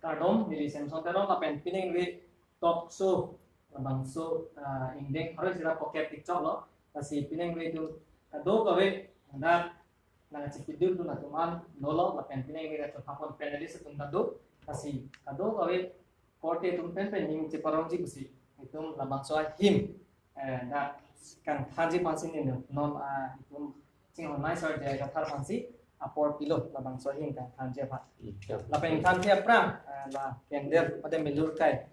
Tardom di Samsung Tardom lapen pining ri top so labang so indeng harus sila pocket TikTok lo kasi pining ri tu kado kawe na cipidul tu na tuman nolo lapen pining ri tu hapon penali sa tum kado kasi kado kawe korte tum pen ning ciparong ji kusi itu labang so him na kan haji pansin ni non itu cing online sort dia kathar pansi apor pilo labang so him kan haji apa lapen kan dia prang la kender pada melur kai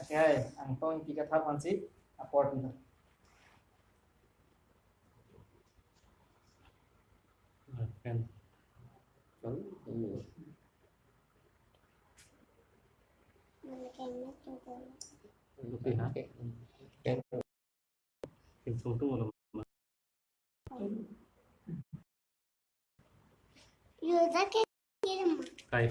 akai angton ki kathar pansi apor pilo kan lebih nak kan info tu malam kai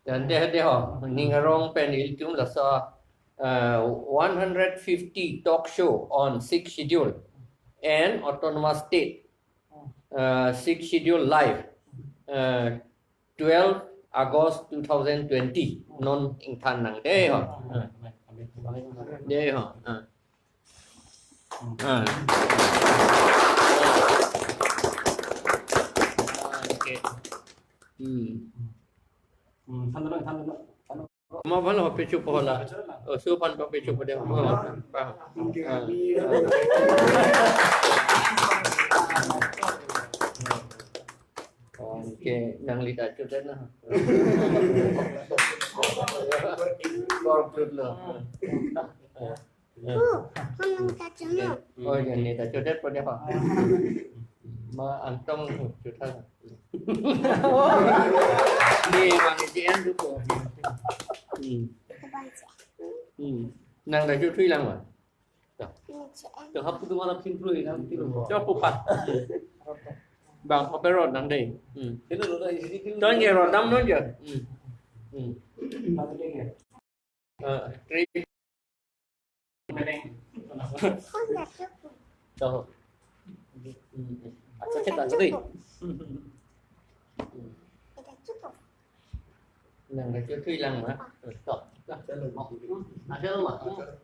dan dia ningarong panel tu lah 150 talk show on 6 schedule and autonomous state 6 schedule live 12 August 2020 non ingtan nang deh Mau mana pecu pola? Oh, supan pecu pada. Okey, nang lihat tu dah. Korput lah. Oh, yang ni tak cukup pada apa? Ma antong cukup. Ni mangijian tu pun. Nang dah cukup hilang mah. Tu hap tu malam simpul ini nanti tu. Coba pupat. Bang operot nang deh. Tuan je rodam non je. Trip. Tahu. Sakit tak sih? Nang dah cukup hilang mah. Stop. Ada mah.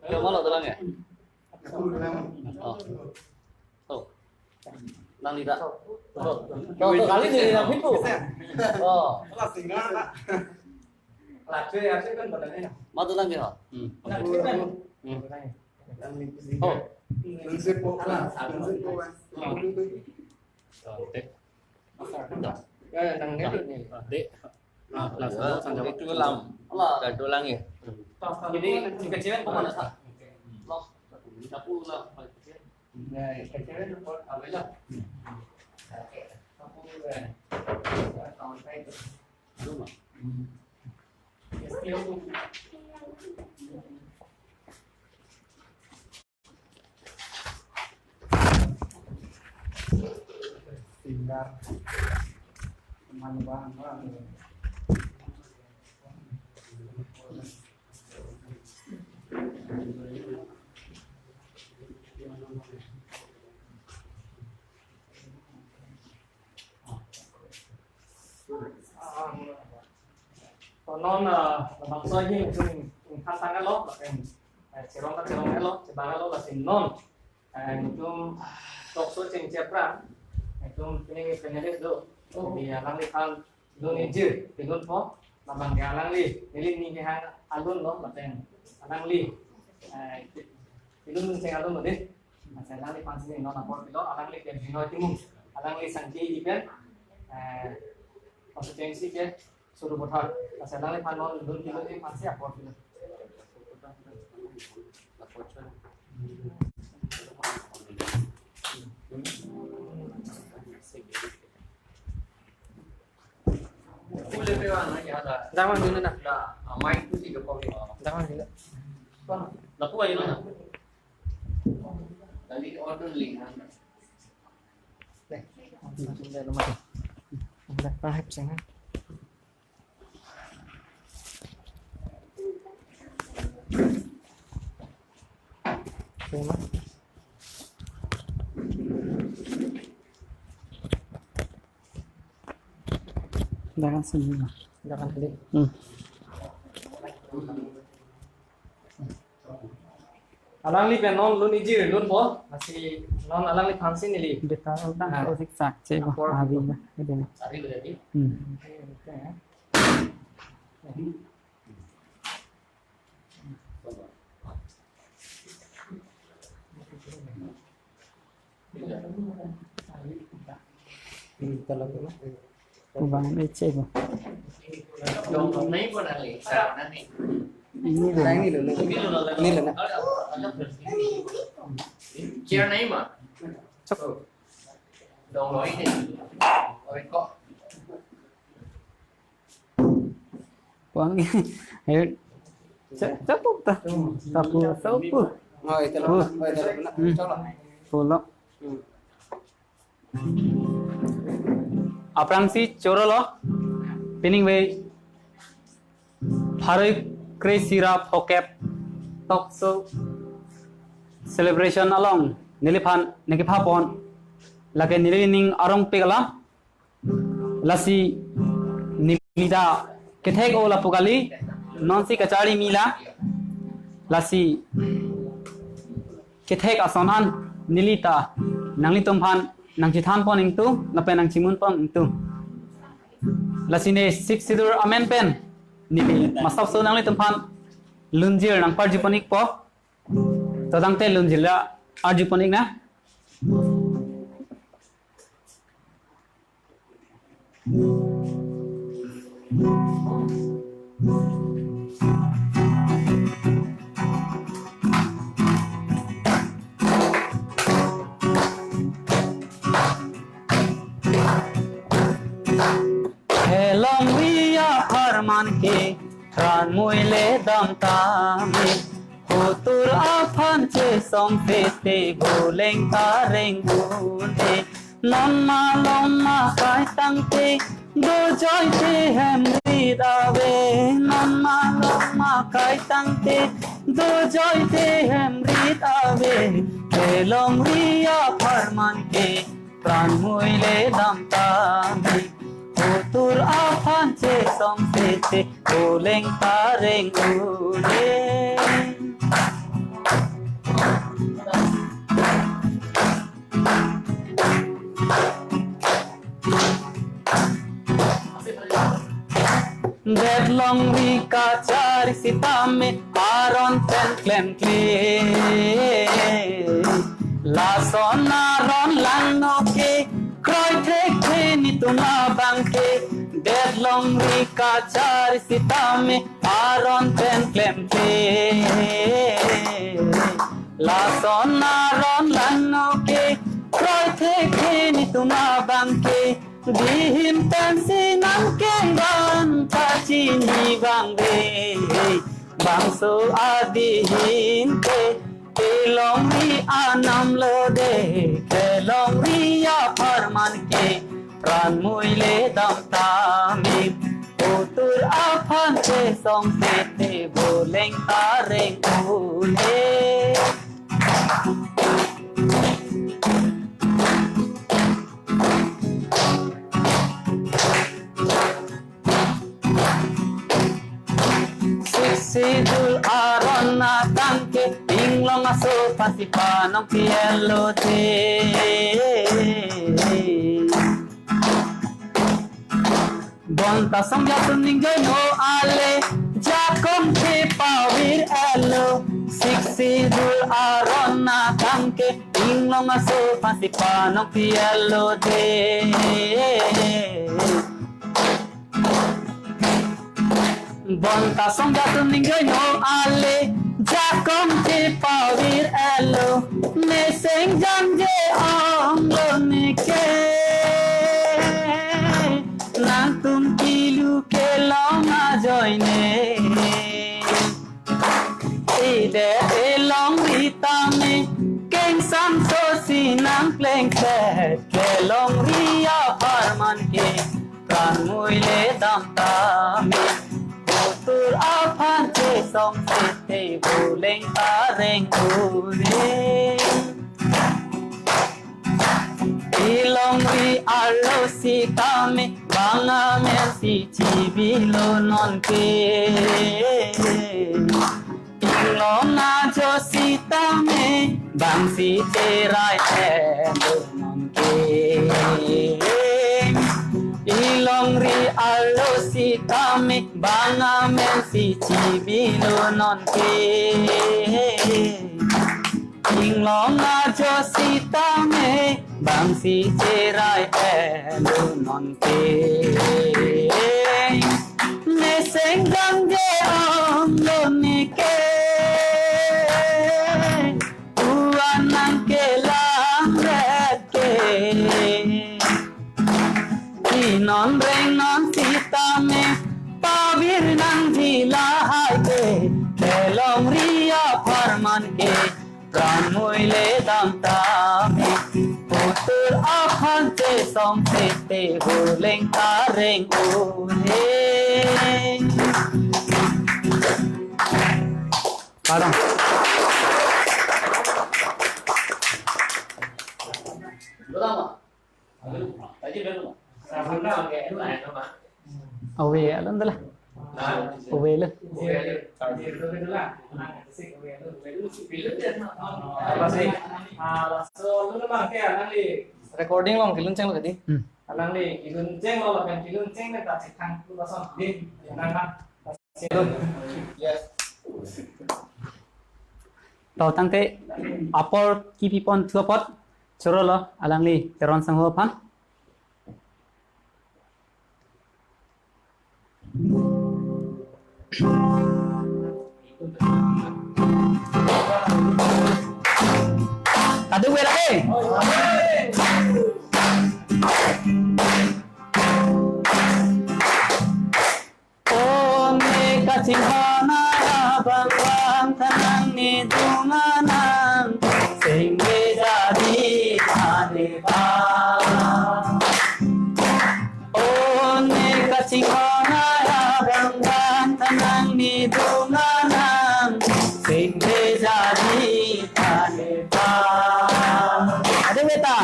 Yang mana terang ya? Oh. Nang tidak. Kali ni nang itu. Oh. Lacue kan badannya. Mau tu lagi tak? Oh. Ya, nang ni tu ni. Dek. Langsung itu lam. Dah tulang ya. Jadi kecilnya kemana sah? Loh. 10 lah. Nah, kecilnya tu apa lah? Tinggal teman bang. Non bang soi ni chúng khăn tăng lót là cái cerong lót cebang lót là sin non chúng tok so ceng cepra chúng ini penyedek do di alang li kan do ni je tingun po labang ke alang li nilin ni ke hang alun lo mateng alang li tinun ceng alun made masa alang li pansi non apor pilo alang li ke bino timung alang li sangki ipen konsistensi ke suruh bothar masalah ni panon dun kilo ni masih apa kilo boleh pewan aja ada jangan dulu nak main tu sih kau ni jangan dulu lapu aja lah tadi order link deh sudah rumah udah paham sangat Terima. Jangan sini. Jangan tadi. Alang li penon lu niji lun po masih non alang li fansin ni li. Beta utang kalau siksa cek abi lah. Ini. Cari berarti. Kalau tu mah. Kubangan cek. Dong naik pun ada sekarang nanti. Ini dulu. Ini dulu. Ini dulu. Chair naik mah. Cok. Dong nói thì rồi có. Kuang ini. Ayo. Cukup tak? Tapi apa? Oh, itu lah. Oh, itu lah. Coba. Pulau. Aprang si coro lo. Pining we. Hari Krisira Pokep Tokso celebration along nilipan nekipapon lagi nilining arong pigala lasi nimida kethek ola pugali nonsi kachari mila lasi kethek asonan nilita nangli tumpan nang chithan pon ingtu nape nang chimun pon ingtu lasi ne six sidur amen pen ni masap so nang le tempan lunjir nang parjiponik po tadang te lunjir la arjiponik na helong wiya harman ke ran muile dam tame hutur afan che som fete goleng tareng gunde lomma kai tang te do joy te hem ridave lomma kai tang te do joy te hem ridave helong wiya harman ke ran muile dam tame Utur afan che som sete goleng tareng ule Det long vika chari sitame aron ten klem kle la sona ron lang no ke Kroy te ni tuna bangke deadlong vika char sitame aron ten klempe la sona ron lanno ke kroy te ni tuna bangke dihim pensi nan kengan kachini bangbe bangso adihin ke Kelong ri anam lode, kelong ri ya parman ke, pran muile dam tami, utur afan ke som sete boleng tareng ule. Sidul arona tangke inglong aso pasipanong pielo te bonta som jatun ningjoy no ale jakom te pawir elo sidul arona tangke inglong aso pasipanong pielo te Bonta song jatun ninggoy no ale jakom te pawir elo meseng janje anglo nike nantun kilu ke longa joine ide elong ritame keng sam so sinang kleng ke long ria parman ke pran muile dam tame Tur afan che som sete te vô lên ta rèn ô rê ilong ri alo si kame banga me si chi lo non ke ilong na jo si tame bang si che rai lo non ke ilong ri alo si tame banga me si chi lo non ke King long na cho si tame bang si cherai elo non ke ne seng dang de om lo ni ke uan nang ke lang ret ke ki non reng non si tame pa vir nang ji la hai ke long ria farman ke Kan môi lê đam tam Ô tư áp hăng tê song tê tê Hồ lên ta rênh ô hê Pardon Ô về lần đó là Ô về lần recording long kilun ceng lo tadi alang li kilun ceng lo lah kan kilun ceng nih tak cekang lu pasang di nang yes Tàu tăng tế Apol kipipon thua pot Choro lo alang li Teron sang hoa pan Tadu gue lagi Oh meka cinghana bang bang tanang ni dunganang sehingga jadi adeba Oh meka cinghana bang bang tanang ni dunganang sehingga jadi adeba ada beta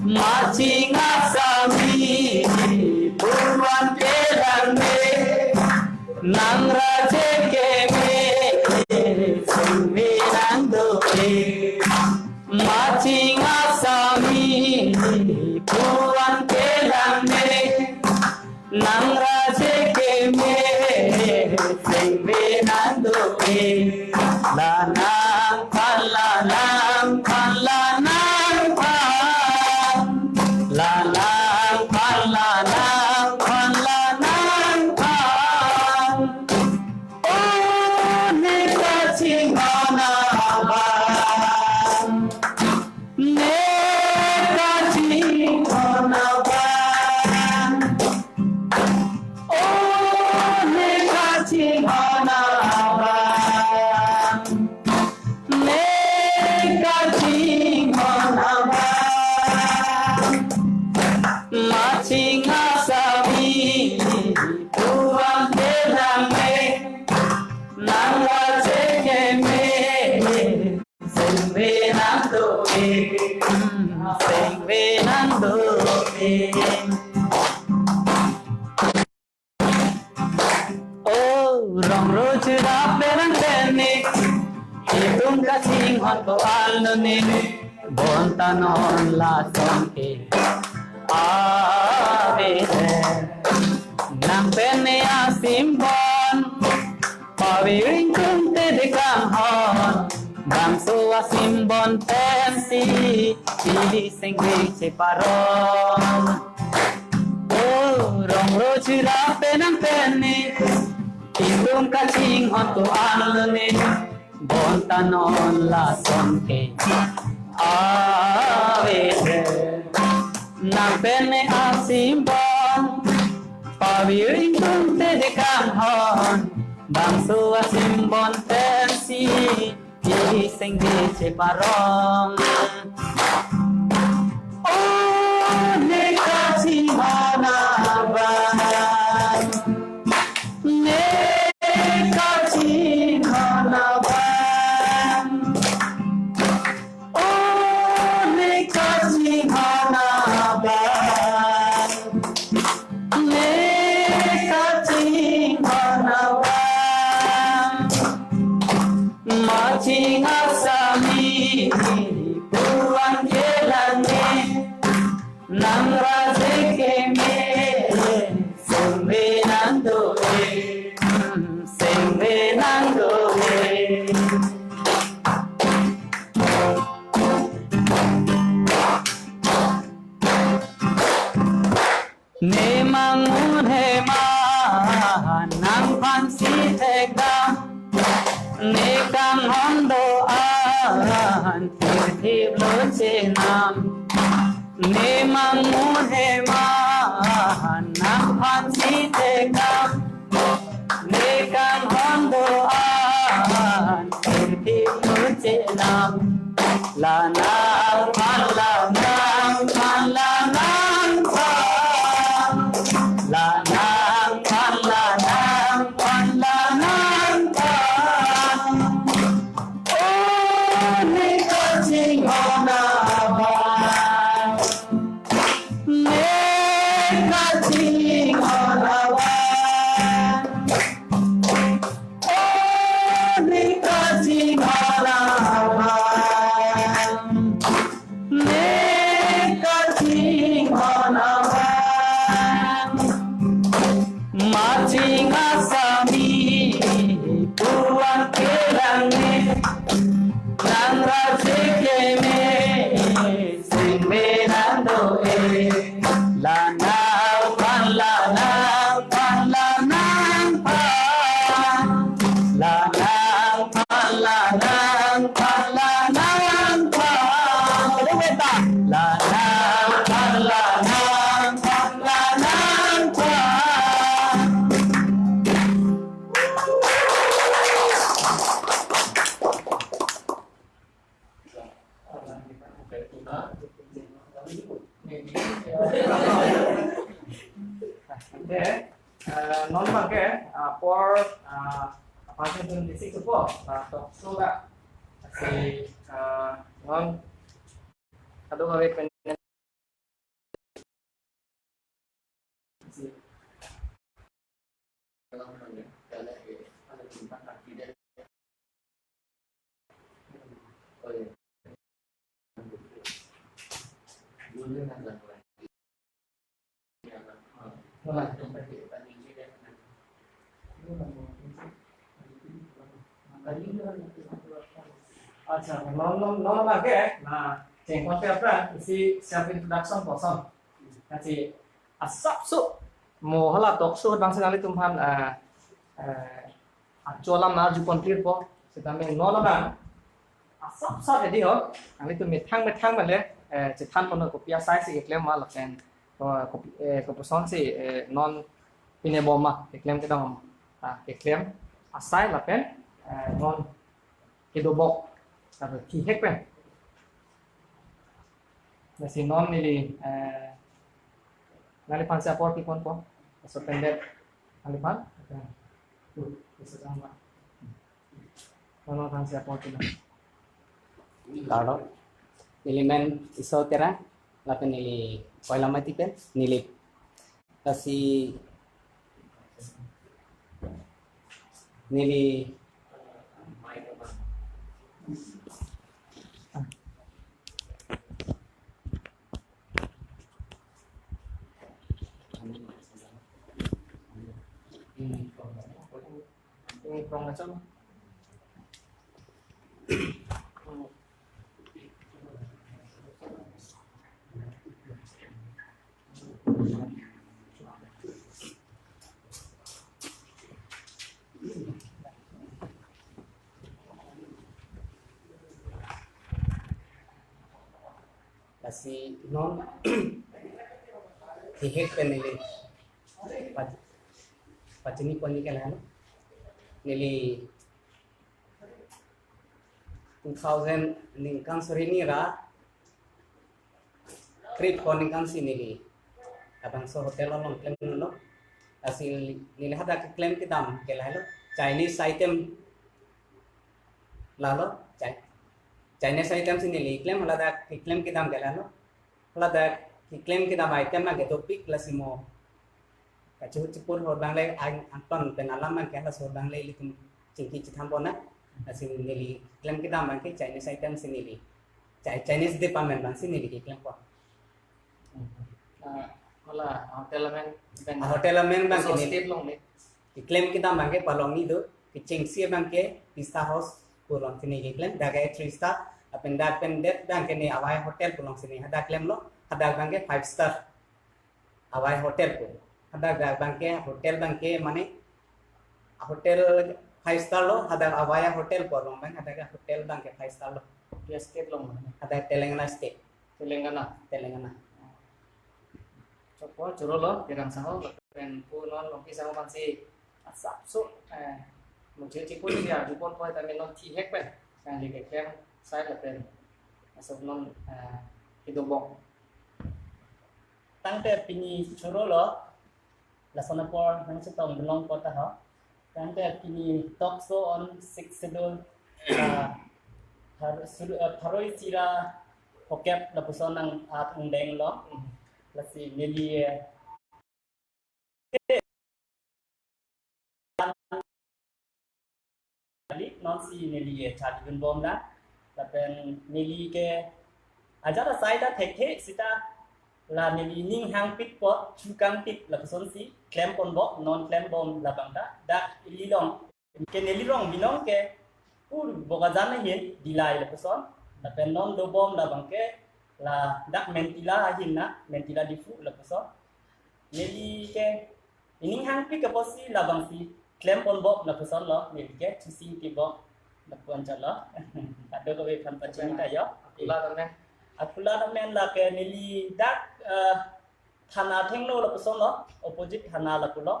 macing asami buruan kelange nang raje keme sembilan doe macing asami buruan kelange nang raje keme sembilan doe lanang palanang palanang pan lanang palanang palanang pan oh neka cinghana bang neka cinghana bang oh neka cinghana bang neka cinghana bang macing asabi tuang kelange nang waje keme sembilan doe oh rong roju raperang tenik hitung kasing hon ko alni bontanon la songke ave nang pene asimbon pawiring kunte dekang hon bangso asimbon pensi pili sengge ceparon oh rong roju rape nang pene hitung kasing hon ko alni bontanon la songke ave nang pene asimbon pawiring kunte dekang hon bangso asimbon pensi iseng di ceparong oh neka cinghana bang neka cinghana bang Macing asami puan kelane nang razeke me sembe nando sembe nando ne mangun he ma nang pansi thekam ne kang hondo an thir lo chenam ne mangun he ma nang pansi thekam ne kang hondo an thir lo chenam la nang pan la nang pan la nang pan la nang pan la nang pan la nang pan oh ni ka ching hona ba ne ka ching hona ba oh ni ka ching hona ba ne ka ching hona ba Macing asami puan kelane nang razeke me sembe nando lanang pan lanang pan lanang pan lanang pan lanang pan lanang pan beta lanang pan lanang pan lanang pan Okay, non pakai por pasien pun bisik support tok sudah si non kado gawe pen Acha, non pakai. Nah, jengkol apa? Isi self introduction kosong. Nanti asap su, mau halah talk show bangsa kali tumhan actualam na ju complete po. Sedang non orang asap sa jadi ho. Kali tu metang balik. Cetan pun kopi asai si iklim malah kan. Kopi son si non ini bomah iklim kita ngom. Iklim asai lah kan. Non kedobok. Tapi kihek kan. Nasi non ni nalipan siapa orang pun po. So pendek nalipan. Tuh, bisa sama. Nalipan siapa orang Kalau elemen isotera lapan nili pola mati kan nili kasi nili ini kurang macam. kasi non hihik kan nili pacini poni kan nili 2000 ningkan serini ra trip ko ningkan si nili abang so hotel long claim no asi nili hada claim ke dam ke lalo Chinese item lalo Chinese item si nili claim halada claim ke dam ke lalo halada claim ke dam item na ke topik lasimo kacu cipur hor bangle ang anton penalam man ke halas hor bangle litum cingki citham bona Asin nili claim kita bangke Chinese item sinili. Chinese department bang sinili ki claim ko. Malah hotel men ben Hotel men bang so nili. step long ni Claim kita bangke palong ni do ki chengsi bangke pista house pulang sini ki claim daga 3 star apen dak pen det bangke ni awai hotel pulang sini hada claim lo hada bangke 5 star awai hotel ko hada bangke hotel bangke mane hotel 5 star lo hada awai hotel ko long bang hada hotel bangke 5 star lo dia step long hada Telangana state Telangana Coba juro lo pirang saho ben pu non long ki saho pansi asap so một chiếc quân nhà chúng con coi tại mình nó thi hết vậy càng thì cái kem sai làเป็นสมนนที่ตัวบอก ตั้งแต่ปีนี้ชโรเหรอลักษณะพอนังสตองลองปอตาฮะตั้งแต่ปีนี้ทอกโซออน6 schedule พารอยซีราโปเก็บลักษณะนังอาทงแดงเหรอลักษณะเนลีnon si neli chali gun bom da tapen neli ke ajara sai da thek the sita la neli ning hang pit pot chukang pit la person si klem kon bo non klem bom la bang da ili long ke neli rong binong ke pur boga jana hin dilai la person tapen non do bom la bang ke la dak mentila hin na mentila difu la person neli ke ning hang pit ke posi la bang si claim on bob na person lo ni ke to see ki bob na pon chala ado ko be kan pachini ta yo akula na men la ke nili dak thana thengno la person lo opposite thana la kulo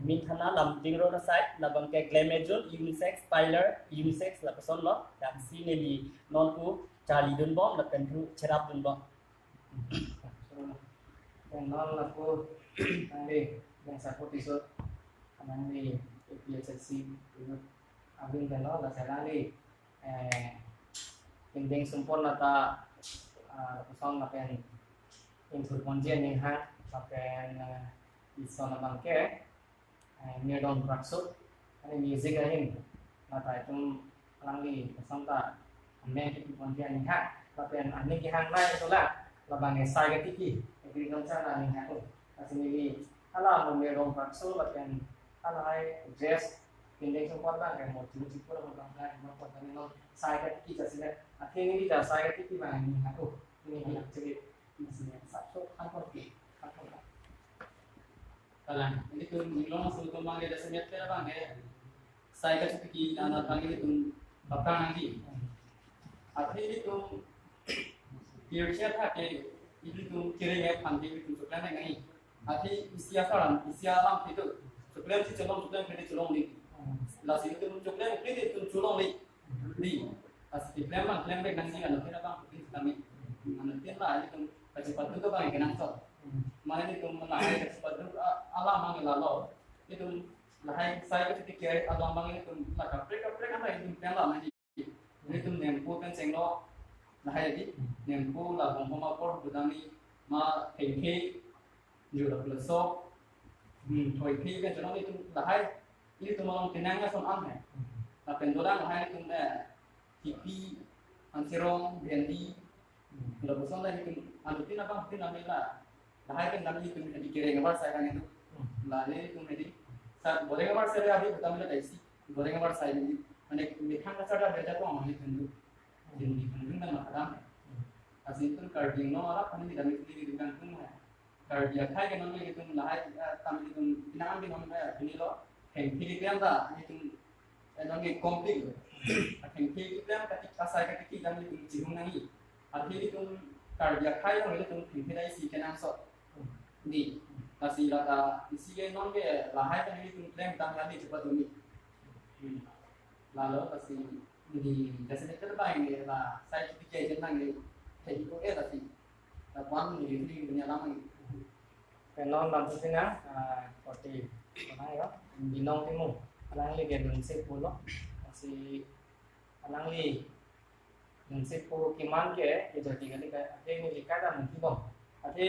min thana lam dingro na side la bang ke claimejul unisex filer unisex la person lo dak si nili non ku chali dun bob la pen thu cherap dun bob non là cô đây yang satu episode anang ni dia seksi abing kan lo la sala ni ding sempurna ta person la pen intur konjen ni ha la pen isona bangke ni don praksut ani music ahin la ta tum lang ni person ta amen ki konjen ni ha la pen ani ki hang lai to la la bang sai ga tiki ki non cha la ni ha ko asini ni ala mo ni don praksut la pen alai dress pindai sempat bang kan mau cuci pun orang bang mau buat ni no saya kan kita sini akhirnya kita saya kita bang ni aku ini jadi sini satu apa lagi kalan ini tu nilong masuk tu bang ada senyap pera bang saya kan pergi anak bang ini tu bakal nanti akhirnya tu Piyosha था के itu tu kira ya pantai itu sekarang ni akhirnya isia kalam isia alam itu sekarang si celong sekarang kita celong ni lasi itu sekarang kita tu celong ni as iklan bang iklan baik nanti kalau kita bang kita kami nanti lah itu cepat tu bang yang nang so mana itu mana cepat tu alam bang lalu itu lahai saya kita kira alam bang itu lah kapre apa itu iklan lah nanti itu nempu kan senglo lahai di nempu lah bang por budami ma kengke juga plus thôi khi cái chỗ đó đi là hay như tôi mong tiếng Anh là son ăn này làเป็นตัวด้านlà hay tôi là kipi anserong bendi là một số đây thì ăn được tiếng nào không tiếng nào đây là hay cái năm như tôi đi kira ngambar saya kan itu là ini tôi này đi saat boleh ngambar saya abi pertama là daisi boleh ngambar saya ini ane mekhang ka sada beda ko amani tendu jadi tendu nang makadam asli itu carding no ala kan di dalam itu kan pun dia khai cái nó như tung là hai tam như tung nam đi non đây thì nó thành khi cái ta như tung nó nghe complete thành khi cái cái sai cái kỹ năng như tung chỉ không năng gì thì tung dia khai nó như tung thì đây xí cái năng sọ đi là xí là ta xí cái non cái là hai cái như tung plan tam là đi cepat dulu lalu pasti di dasarnya terbaik là saya pikir jenang ni thì cũng là gì là quán thì dunia lama cái non làm thế nào có thể nói đó bị nông thế mùng lang li cái đường xếp polo si lang li đường xếp polo kiman ke itu tiga cái ini lihat ada mungkin bom ada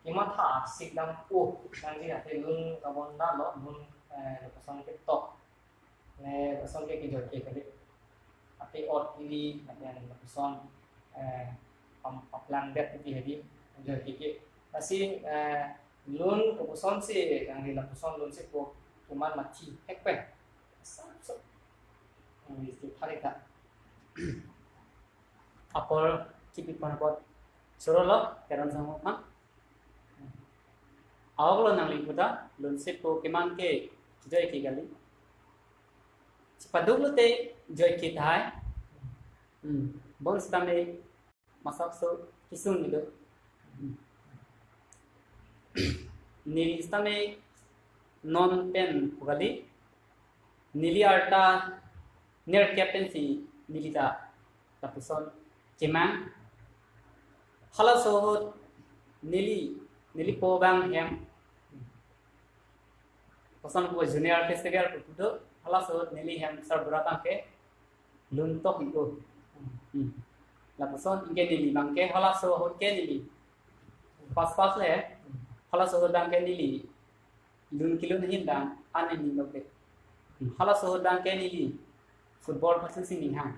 kiman thả xịt đam u đang gì ada lun carbon đá lọ lun person cái top này person cái rồi cái api ot ini dan lapuson pamlan bet di hari jadi kiki masih lun lapuson sih yang di lapuson lun sih po cuman mati hekpen so di hari tak Apol kipit panapot suruh lo karon sama mak awak lo nang liputa lun sipo keman ke joy ki gali sepaduk lo te joy ki thai bon stame masak so kisung gitu nili stame non pen gali nili arta near captaincy nilita tapuson kemang hala sohot nili po bang hem pasan ko junior festival ko tudo hala sohot nili hem sar burata ke luntok iko la pasan inge nili bangke hala sohot ke nili pas le hala sohot bang ke nili lun kilo nahin dang ane ni noke hala sohot bang ke nili football pasan sing hang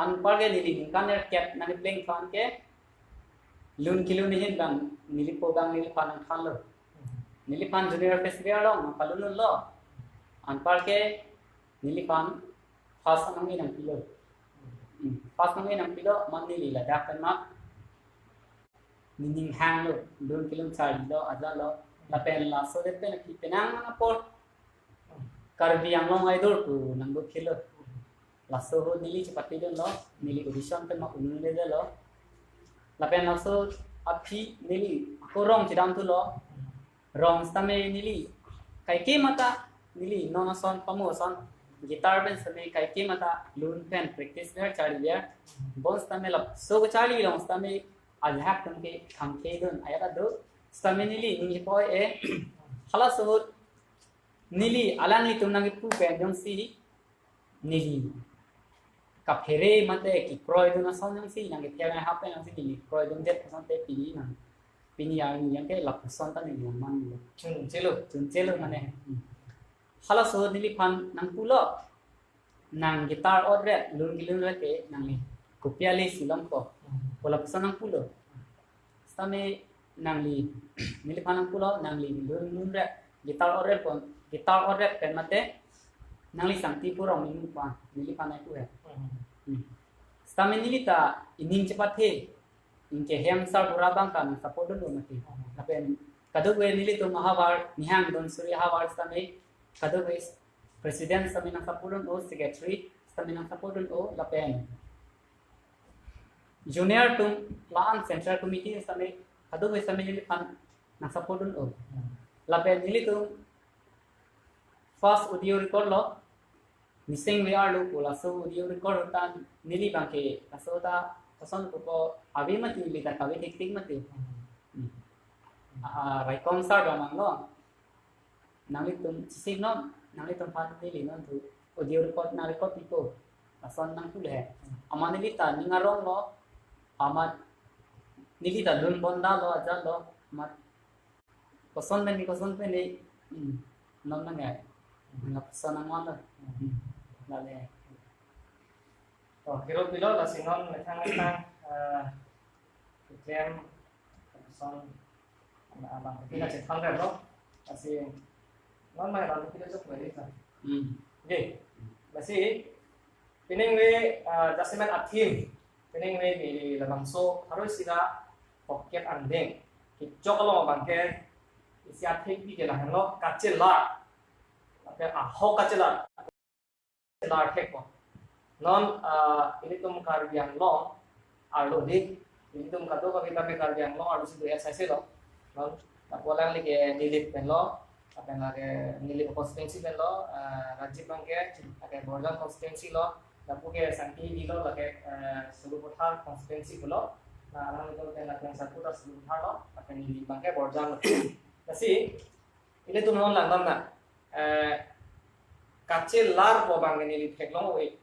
an parge nili kan cap nani playing fan ke lun kilo nihin bang nili po bang nili pan ang khalo nili pan junior festival lo palun lo an parge nili pan fast nang inang pilo fast nang inang pilo man nili la dak kan mak nining hang lo lun kilo sari lo aja lo la pen la so de pen ki penang na por karbi ang long idol ku nang go kilo la so ho nili chapati don lo nili audition pen ma unun de lo la pen also api nili ko rong chidam tu lo rong stame nili kai ke mata nili non son pamu son guitar ben stame kai ke mata lun pen practice ver chali ya bon stame la so ko chali long stame al hak tum ke kham ke don ayata do stame nili ni ko e hala so nili alang ni tum nang pu pen jong si nili kaphere mate ki kroi duna son yang si nang ke na happen yang si ni kroi dun jet son te pi nang pini yang yang ke lap son ta ni man lo chun chelo mane hala so nili pan nang pulo nang gitar odre lun gilun re ke nang ni kopia le silam ko pola son nang pulo stame nang li nili pan nang pulo nang li lun re gitar odre pen mate nang li santi purong ni pa nili pan ai ku hai stame nili ta ining cepat he inke hem sar burabang kan support do mati apen kadog we nili to mahavar nihang don suri havar stame kadog we president stame nang support do secretary stame nang support do lapen junior tum laan central committee stame kadog we stame nili pan nang support do lapen nili to first audio record lo missing we are lo pola so audio record tan nili bangke asota pason ko abi mati nili ta kawe tik mati rai concert amang lo nangli tum sing no nangli tum pan nili non tu audio record na record piko pason nang tu le ama nili ta ningarong lo ama nili ta lun bonda lo aja lo mat pason pe ni non na ngai ngap sana ngon lo la le to hero pilo la sinon metang claim son abang kita cetan kan lo masih non mai lalu kita coba ini kan oke masih pining we adjustment atim pining we di lamangso harus sila pocket andeng kicok lo bangke isi atim di jalan lo kacil lah tapi ahok kacil lah tek ko non ini tum karbiang long arlo dik ini tum kado ka kita pe karbiang long arlo sido SIC lo non tapolang li ke nilip pen lo apen la ke nilip constituency pen lo rajib bangke ake borjan constituency lo tapu ke santi di lo la ke suluputhar constituency lo na alang itu pen la ke saputar suluputhar lo apen nilip bangke borjan lo nasi ini tum non landam na kacil lar po bang nili teklong we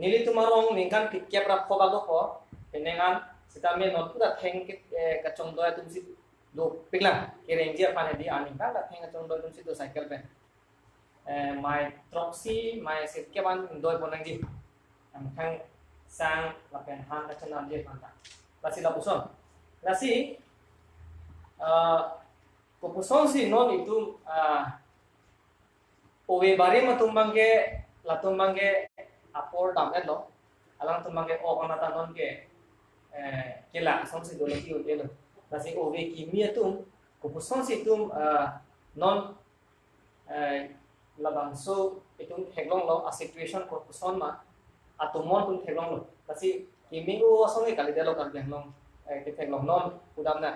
nili tumarong ningkan pikyap rap po bago po penengan sita me not puda theng ke kachong do tum si do piklang ke ranger pan di ani ka la theng kachong do tum si do cycle pe my proxy my set ke ban doi pon nang di khang sang la pen han ka chana je kan ta lasi la puson lasi ko puson si non itu owe bare ma tumbang ke la tumbang ke apor dam lo alang tumbang ke o kana ta non ke kila som si do le ki o le lasi owe kimia tum ko puson si tum non labang so itu heglong lo a situation ko puson ma atumon tum heglong lo lasi kimingu asongi kali delo kan heglong ke heglong non udam na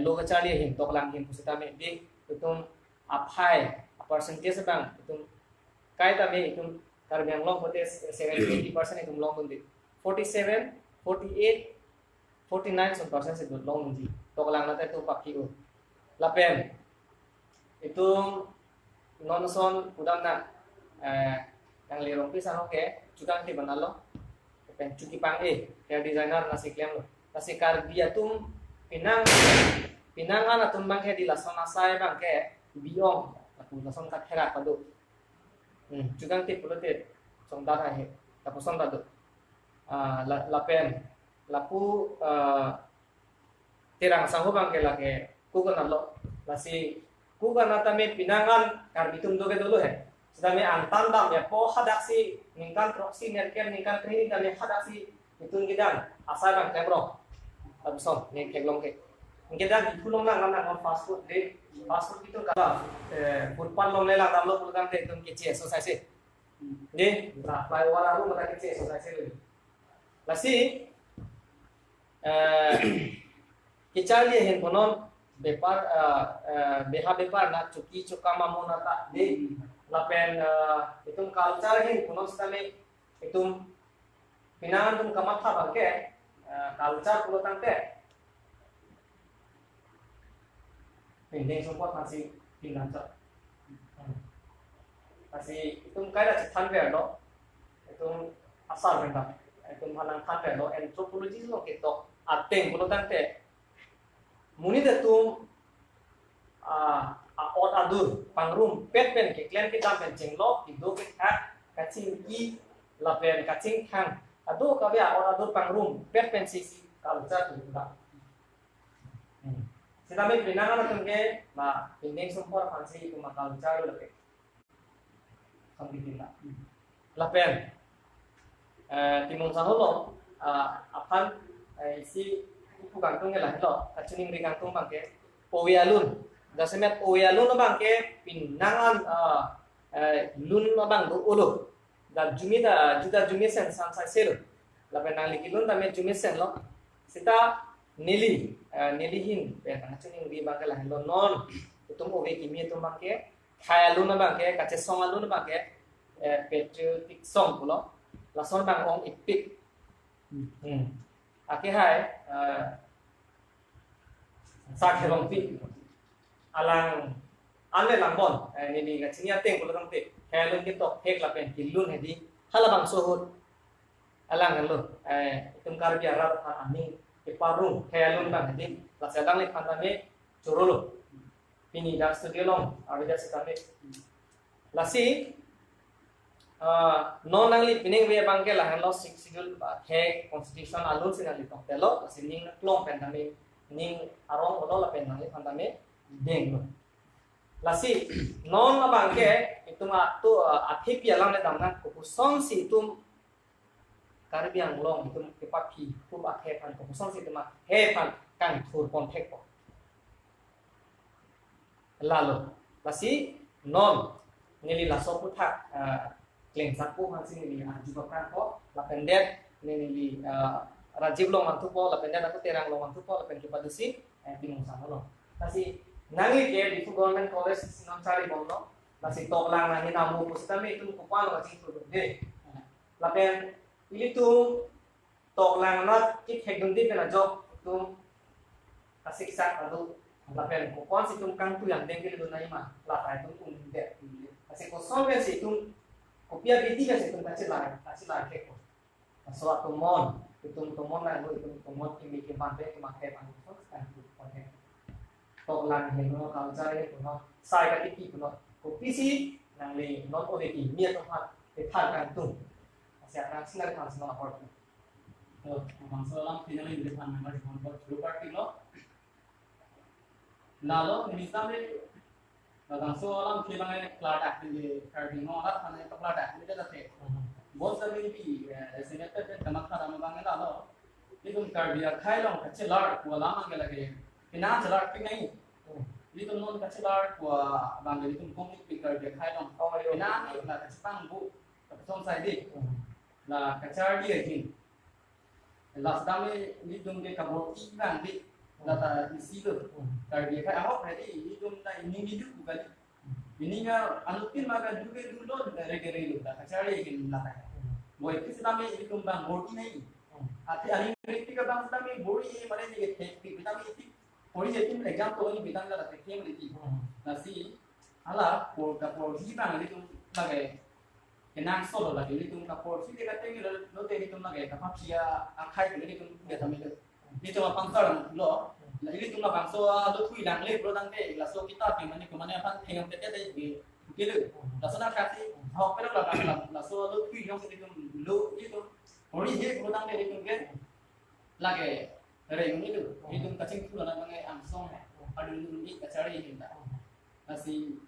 lo ka chali hin toklang hin pusita me di itum aphai percentage bang itum kai ta me itum kar heglong hote 70% itum long dundi 47 48 49% se long dundi toklang na ta tu pakhi o lapen itum non son udam na yang lirong pisah oke juga nanti benar lo pen cuki pang kayak desainer nasi klaim lo nasi karbia tum pinangan atau bang kayak di lason asai bang kayak biong aku lason kat herat padu juga nanti perlu deh song darah he tapi song padu lapen lapu tirang sanggup bang kayak lagi kugan lo nasi kugan natame pinangan karbitum doge dulu he sedami antan dam ya po hadaksi ningkan proxy nerken ningkan klinik dan hadaksi itun gidan asal bang kemro abson ni keglong ke gidan pulong lang nang fast food itu kala food pan long lela dam lo pulkan te itun kici exercise ni fly wala ru mata kici exercise le lasi kicali hen konon bepar beha bepar na cuki cukama monata de lapen itum culture hin kuno stame itum pinangan tum kamatha bangke culture kuno tangte pendeng support masih pinangan masih itum kaida chitan be lo itum asal benda itum hanang than be lo anthropology lo kito ateng kuno tangte muni de tum ot adur pangrum pet pen ke klen ke dam pen jenglo ido ke kha kaching ki lapen kaching thang ado ka bia ot adur pangrum pet pen si culture tu da sidame pinangan tungge ma pindeng sumpor fansi itu ma culture lo ke sambitin da lapen timung saholo apan si ipu gantung ke lah lo kachuning ri gantung bangke powialun dasemet oyalun bang ke pinangan lun bang do olo da jumida juda jumisen sansai selo la penang likilun da me jumisen lo sita nili nilihin pe kachuning ri bang la lo non utum obe kimi tum bang ke khayalun bang ke kache songalun bang ke patriotic song pulo la son bang ong ipik ake hai sa khelong pi alang anle langbon ni ga chinia teng kulo tangte helun ki tok hek la pen kilun hedi halabang sohut alang lo itum kar biara ani ke parung helun bang hedi la sedang le pandame chorolo pini da studio long avida setame lasi non angli pining we bang ke la lo schedule he constitution alun sinali tok telo lasi ning klong pendame ning arong lo la pen nang pandame deng lo lasi non abangke itu tu athi pialang le damna ko song si tum karbiang long itu kepaki tu akhe pan ko song si tuma he pan kan thur pon thek ko lalo lasi non nili la so puthak kleng sakku han sini ni juga kan ko la pendet nili rajib long mantu po la pendet aku terang long mantu po la pen kipadusi bingung sama lo lasi nangi ke di government college sinon cari bono nasi toklang nani namu pustame itu kupal ngasih tuh deh lapen ini tuh toklang not kit hegundi pena job tuh kasih sak atau lapen kupal si tuh kang tuh yang dengki itu nai mah lah itu tuh deh kasih kosong kan si tuh kopia biti kan si tuh kasih lah kek suatu mon itu mon lah itu mon kimi kimante kimakai pan kan toklang heno culture heno sai ka tiki puno kopi si nang le non o de ki mia to ha te thar kan tu sia kan sinar kan sima aport तो बंसो अलाम फिनली डिफान member phone पर शुरू करती लो नालो निस्ता में बंसो अलाम फिलंगे क्लाड एक्टिव कार्डिंग नो हर खाने तो क्लाड एक्टिव जाते बहुत सारे भी ऐसे नेता पे तमक खा रहा मांगे नालो ये तुम कार्डिया खाई लो कच्चे लाड़ को अलाम मांगे लगे बिना चलाड़ पे नहीं ये तुम नॉन कच्चे लाड़ को मांगे तुम कॉमिक पे कार्डिया खाई लो बिना नहीं ना कच्चे पांग bu तो साइड là कच्चा dia ini là đam đi dùng cái cặp một ít vàng đi là ta isi được tại vì cái áo này đi dùng này nhưng đi được cái ini anu tin mà cái juga dulu dari itu tak cari yang lah boy itu sedang ini dùng bang body này hati ani kritik bang sedang ini body ini mana ni kritik kita ini body jadi example ini kita lah kritik yang ini nasi ala por kapor si bang itu bagai kenang solo lagi itu kapor si dia kata ini lo tadi itu lagi kapap sia akai itu dia tamil itu apa pangsar lo ini itu lah bangso lo kui dang le bro dang deh laso kita pemane kemana apa tinggal tete deh gitu laso nak kasih hok pero lah laso lo kui yang itu lo itu ori je bro dang deh itu ke lagi reng itu kacing tu lah mangai angsong adu ini kacari ini nasi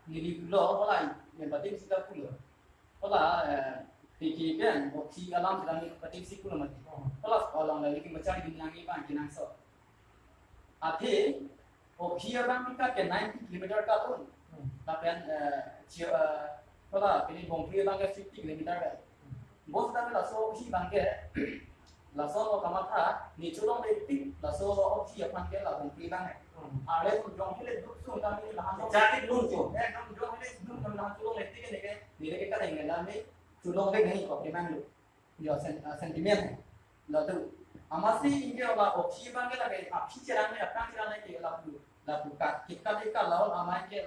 nili lo mulai yang penting sudah pulo Ola tiki kan opsi alam sedang petik si kulo mati. Ola alam lagi kita mencari dunia ini bang kita so. Ati opsi abang kita ke 90 km ka tu. Tapi ola ini bongkri bang ke 50 km ka. Bos dah lah so opsi bang ke. Lah so lo kamata ni culong letik lah so opsi abang ke lah bongkri bang. Ada pun jong hele duk so kami lah. Jadi dulu tu. Nam jong hele duk nam lah culong letik ni ke. Ni ke kata yang dalam ni culong lek नहीं को प्रेमान लो जो सेंटीमेंट है लातो amasi इंगे वाला opsi bang के लगे आपसी चरान में अपना चरान के लापु का कितना देखा लाओ आमाय के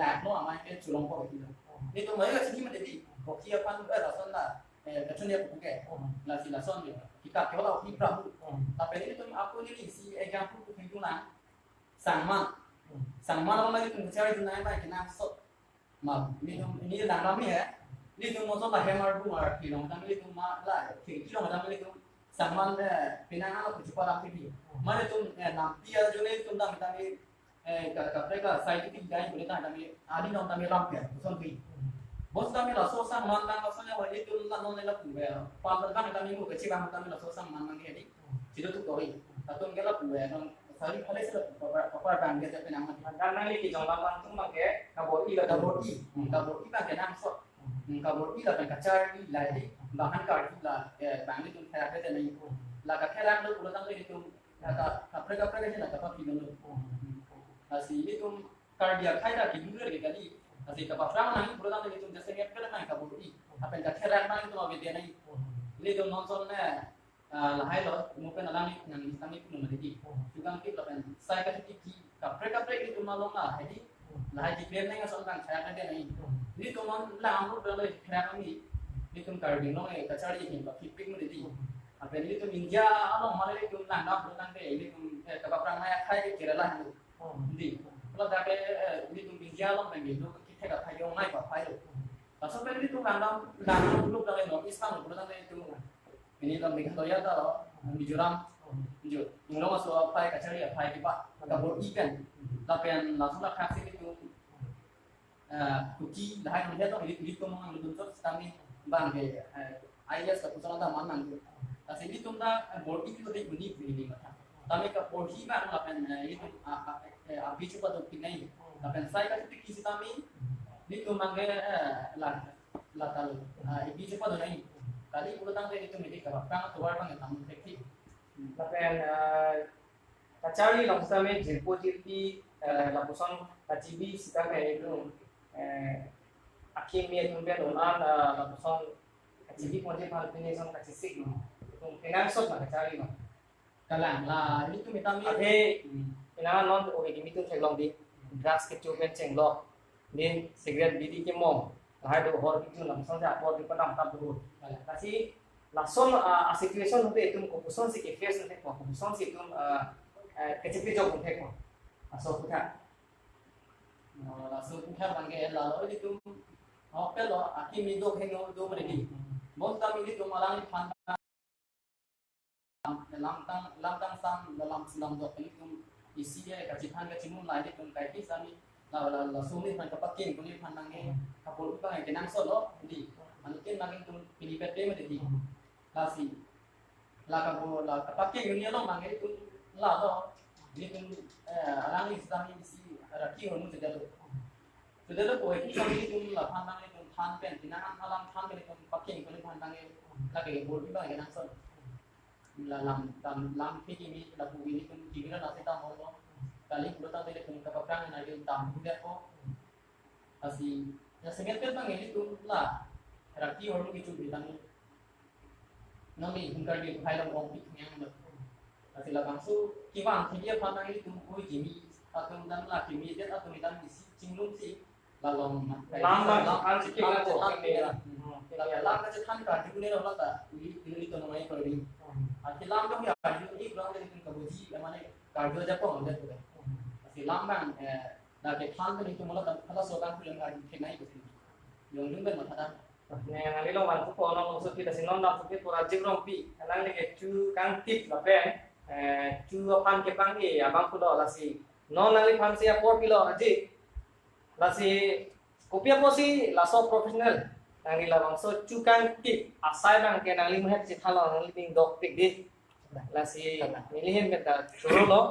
लैब नो आमाय के culong को बेटी ni तो मैं अच्छी में देती opsi अपन लासन ला कचन dia buke la si lason dia kita ke वाला opsi prabu tapi ini तुम आपको ni si example tu Hindu ना sangman orang lagi tu cari dunia mai kena sok mà ini đang nói gì đi tu một số bài hem mà bu mà thì nó đang đi tu mà lại thì khi mà đang đi tu sáng mai pina nó cũng chụp ra cái gì mà đi tu làm bia cho nên tu đang đi cái sai cái design của người ta đang đi đi nó đang đi làm việc xong thì bos kami lah so sang man đang maksudnya bahwa itu lah non lah pun paham kan kami mau kecil kami lah so sang man ni jadi jadi tu koi atau enggak lah pun non Sorry, kalau saya papar bang kita penang mati. karena ni jong lapan tu make kabor i lah kabur i bang kenang so kabur i lah kacau i lah di bahan kau lah bang itu saya kata ni lah kacau tu pulau tangga itu kata kapre ni lah kapal film tu. Asi itu kardia kaya dah hidup lagi kali. Asi kapal perang nang pulau tangga itu jasa ni apa nama kabur i. Apa yang kacau bang itu mau beda ni. Itu nonton ni. Lahai lo mungkin alam ni yang kami pun memiliki juga kita lakukan saya kata tiki kapre itu malam lah jadi lahai jikir ni ngasal bang saya kata ni ini tu man lah amru berlalu kira kami ini tu karbin lo kacari ini bagi pik memiliki apa ini tu India alam malah itu nanda berlang deh ini tu kapal perang maya kaya kira lah itu jadi kalau dah ini tu India alam begitu kita kata yang mai apa itu sampai ini tu nanda dulu dalam no Islam berlang deh itu ini dalam Victoria dah Mizoram Mizo yang lo masuk apa kacari apa di pak kabur ikan tapi yang langsung lah kasih itu kuki dah yang dia tu ini tu memang lebih betul kami bang ke ayah seputar dah mana tu tapi ini tu dah kabur itu tu bunyi bunyi macam tapi kabur ikan lah kan itu api cuba tu pinai tapi saya kasih kisi kami ini tu mangga lah tahu api cuba tu naik kali pulau tangga itu milik apa? Kang tuar bang yang efektif. tapi kacari langsung kami jemput jadi langsung kacibi sekarang itu akhirnya itu dia dolan langsung kacibi pun dia paling ini sama kacisik itu kenal sok lah kacari lah. Kalang lah ini tu minta mi. Tapi kenal non tu orang ini tu cenglong di drugs kecuali cenglong ni sigaret bidi kemong. Lahai do hor itu langsung saya buat di padang tak dulu. Kasi langsung situation itu keputusan si KFS nanti keputusan si itu kecil jauh pun langsung kita. Langsung kita panggil lalu itu oke lo aki mi do hengo do meredi mon tam ini tu malang pan lam tang sam dalam silam do ini tu isi ya kacitan kacimun lai tum kai ki sami la sumi pan kapakin kuni pandange kapul pa yang kenang solo di manukin nangin tum pilih pete meredi lasi la kapo la kapakin ini lo mangi tu la do ini tum alang ni sami isi raki honu sedalo sedalo ko iki sami tum la pandange tum than pen tinangan alam than pen tum pakin kuni pandange la ke bol pa yang kenang solo lam piki ni la bu ini tum jibira la seta mo kali pulau tahu tadi pun kapal yang ada tamu dia ko asi ya sengat kan bang ini tu lah rati orang itu bilang nami hingga di hai orang pik yang ada asi lah bangsu kiwang dia pandang ini tu koi jimi atau dan lah jimi dia atau dan isi cinglung si lalong lambang an sikit lah tu kalau lam macam kan kan juga ni orang tak ini tu namanya kori asi lam tu ya ini orang dari pun kabuji mana kargo Jepang ada tu si lambang na ke than kan itu malah hala sokan pulang kan kenai ko yung lungben matada ne ngali lo wan ko no so kita sinon na so pura jigrong pi alang le ke chu kang tip la pen chu pan ke pang e abang ko la si non ngali pan si 4 kilo aji la si kopia posi la so professional ngali la bang so chu kang tip asai bang ke ngali mhet si thalo ngali ping dok pik di la si milihin beta churo lo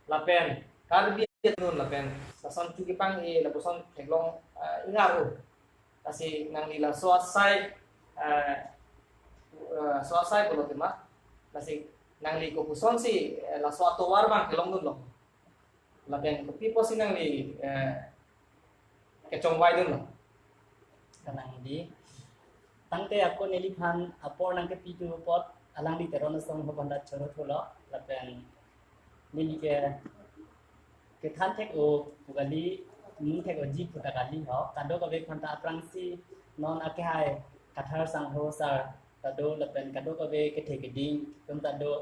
la pen karbi nun la pen lason cuki pang e la boson teglong ingaru kasi nang nila suasai bolo tema kasi nang li ko puson si la suato war bang kelong nun lo la pen ko pipo si nang li kecong wai nun lo kanang di tangte ako niliphan apor nang ke pitu pot alang di teron song ho banda choro tholo la pen nili ke than thek o bugali mung thek o ji puta kali ho kado ka be khanta prangsi non ake hai kathar sang ho sar kado lapen kado ka be ke thek ding tum tado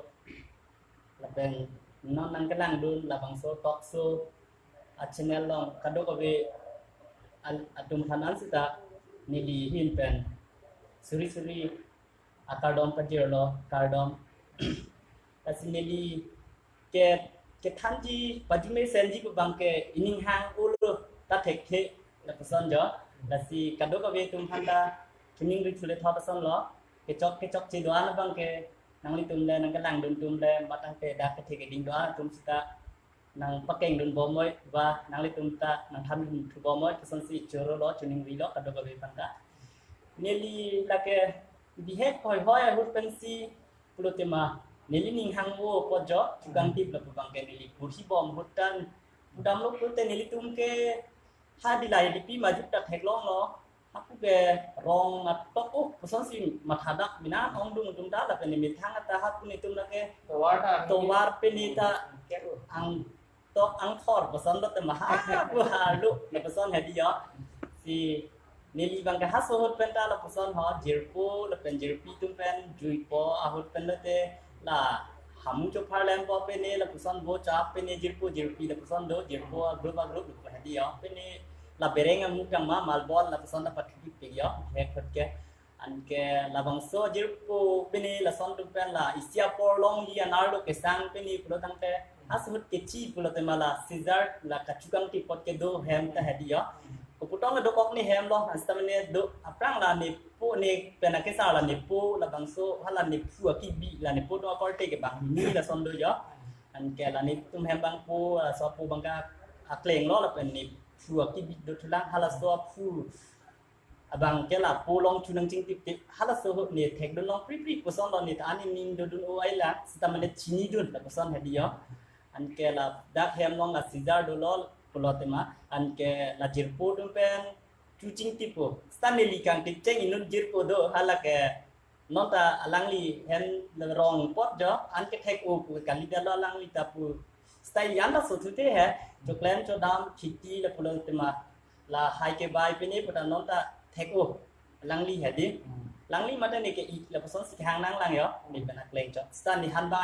lapen non nang kalang dun labang so talk so a channel long kado ka be atum thanan sita nili hin pen suri akardom pajirlo kardom asineli ke thanji pajume senji ko bangke ining hang ulo ta thek the la pason jo la si kado ka be tum handa tuning ri thule tha pason lo ke chok chi doan bangke nang li tum le nang ka lang dun tum le batang te da ke thek ding doan tum sita nang pakeng dun bomoi wa nang li tum ta nang tham dun thu bomoi pason si choro lo tuning ri lo kado ka be panga neli la ke bihet hoi hut pensi pulo tema neli ning hangwo pojo chugang tip la pang ke neli pursi bom hutan udam lo pulte neli tum ke ha dilai dipi maju tak heklong lo aku ke rong atok oh pesan si mathadak mina ong dung tum da la pe ni thang ata ha pun tum la ke to war pe ni ta ang tok ang thor pesan lo te maha bu ha lu la pesan he di yo si neli bang ke ha so hot pen ta la pesan ho jirpo la pen jirpi tum pen juipo a hot pen la te là hầm cho pha lem po pe ne la pusan bo cha pe ne jirpi la pusan do jirpo group được phải đi đó pe ne la bereng am mukang ma malbon la pusan da pathi pe yo he khot ke an ke la bang so jirpo pe ne la son tu pen la isia por long li anar ke sang pe ne pulo tang te asut ke chi pulo te mala caesar la kachukang ti pot ke do hem ta he di yo ko putong la do kok ni hem lo astamne do aprang la ni po ne pena ke sa la ni po la bang so hala ni pu ki bi la ni po do ko te ke bang ni la son do yo an ke la ni tum hem bang po so po bang ka akleng lo la pen ni pu ki bi do thulang hala so pu abang ke la po long chunang jing tip hala so ni thek do long pri po son lo ni ta ni ning do dun o ai la stamne chini dun la po son he di yo an ke la dak hem long la caesar do lo polotema an ke la jirpo dum pen chuching tipo stanley kang ti cheng inun jirpo do hala ke nota alangli hen le rong pot jo an ke thek o pu kan li da lo alangli ta pu style yan da so thu te he to plan cho dam khiti le polotema la hai ke bai pe ni pu da nota thek o alangli he di langli ma da ne ke i le pason si hang nang lang yo ni pen ak leng cho stanley han ba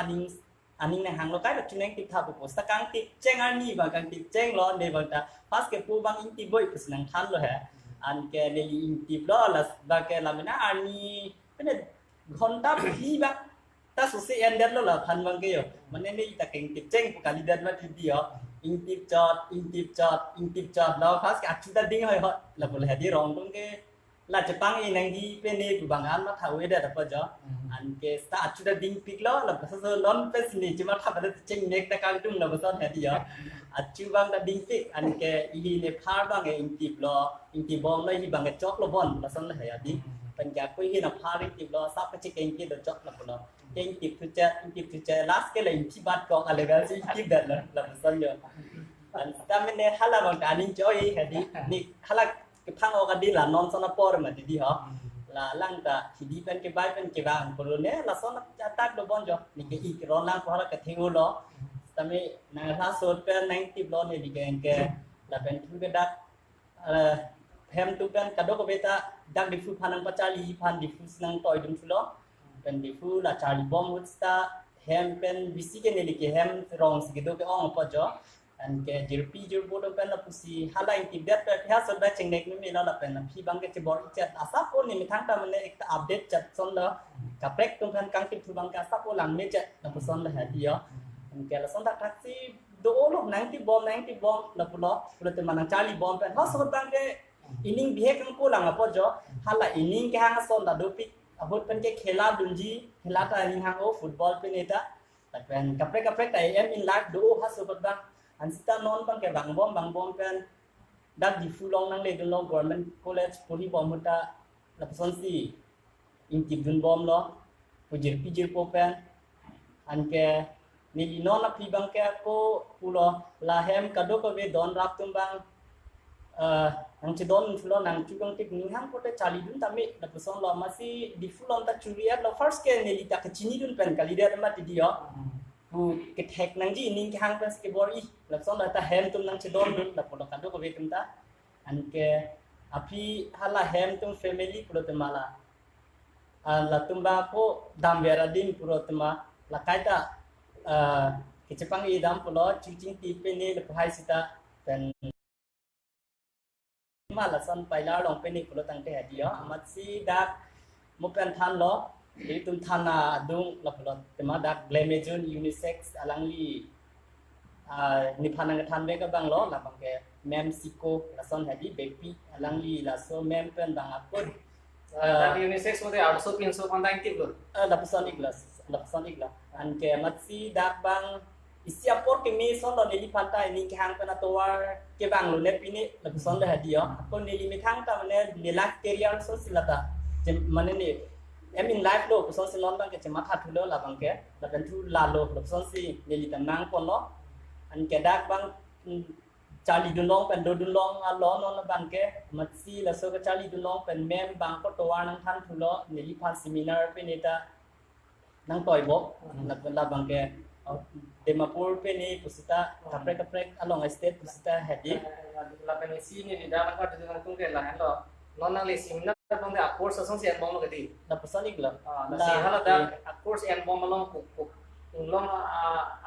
aning na hang lo kai da chuneng ti tha pu sta kang ti cheng ani ba kang ti cheng lo ne ba ta pas ke pu bang in ti boy pus nang than lo he anke neli intip lo las bake lamena ani pene ghonta phi ba ta susi ender lo la phan bang ke yo mane ni ta keng tip cheng kali dan ma ti dio intip chot lo khas ka chu ta ding hoi hot la bol hadi rong tung ke la Jepang i nang di pene bu bangan ma thawe da pa jo anke sta chu ta ding pik lo la pa so lon pe sini chima tha ba cheng nek ta kang tung la ba son hadi yo achu bang da ding pik anke i ne phar bang e intip bom la hi bang chok lo bon la son la ha di pen ja ko hi na phar intip lo sa pa che keng ke do chok la lo intip tu cha last ke la intip bat ko ale ga si intip da la son yo an ta men ne hala bang ta ning choi hadi ni hala ke phang o ga di la non son por ma di ho la lang ta hi di pen ke bai pen ke bang ko ne la son ta tak do bon jo ni ke i ke ron lang ko la ke theu lo tame na sa so pen nang tip lo ne di ke la pen tu ke dak hem tu pen ka do ko beta dak di fu phanang pa chali phan di fu nang toy dum fu lo pen di fu la chali bom would sta hem pen bisi ke ne li ke hem rong si ke do ke ong pa jo an ke jirpi jir bodo pen la pusi halai tip dat pe ha so da cheng nek mi la pen la phi bang ke che bor chat asa ko ni mi thang ta mane ek ta update chat son la ka prek tum pen kang tip thu bang ka sa ko lang me chat na pu son la ha di yo an ke la son ta taxi do lo nang tip bom la pu lo te manang chali bom pen ha so bang ke ining bihe kang ko lang apo jo hala ining ke hang son da do pik abot pen ke khela dunji khela ta ining hang o football pe neta ta pen ka prek ta em in life do ha so bang an sita non bang ke bang bom pen dak di fu long nang le do long government college poli bom ta la person si intip dun bom lo pijir po pen an ke ni non la pi bang ke ko pulo la hem ka do ko ve don rap tum bang nang ci don fulo nang ci gong tik ni hang ko te chali dun tami la person lo masi di fulon ta churiat lo first ke ne li ta ka chini dun pen kali der ma ti dio ku ke thek nang ji ning ke hang pen ke bor i la person la ta hem tum nang ci don dun la pulo ka do ko ve tum ta an ke api hala hem tum family pulo te mala la tumba ko dam vera din pulo te ma la kaita ke Jepang i dam pulo ching ti pe ne le phai sita pen mala son paila long pe ni pulo tang te dia amat si dak mo pen than lo i tum thana dung la pulo te ma dak glamejun unisex alangli ni phanang than be ka bang lo la bang ke mem siko la son hadi baby alangli la so mem pen bang apod Tadi unisex mo te 800 pandang tip lo la person igla an ke amat si dak bang isia por ke mi son lo neli phanta ni ke hang pana towar ke bang lo ne pini la son da hadio ko neli mi thang ta mane ni lak career so silata je mane ni em in life lo son si non bang ke ma that lo la bang ke la ben thu la lo son si neli tam nang pon lo an ke dak bang chali dun long pen do dun long a lo non la bang ke mat si la so ka chali dun long pen mem bang ko towar nang than thu lo neli phan seminar pe neta nang toy bo la bang ke Demapur pe ni pusita kaprek along state pusita hadi la penisi ni di dalam kan tu tung ke lah lo non nang le seminar bang de course song si bom lo ke di la person igla la si hala da course en bom long ku long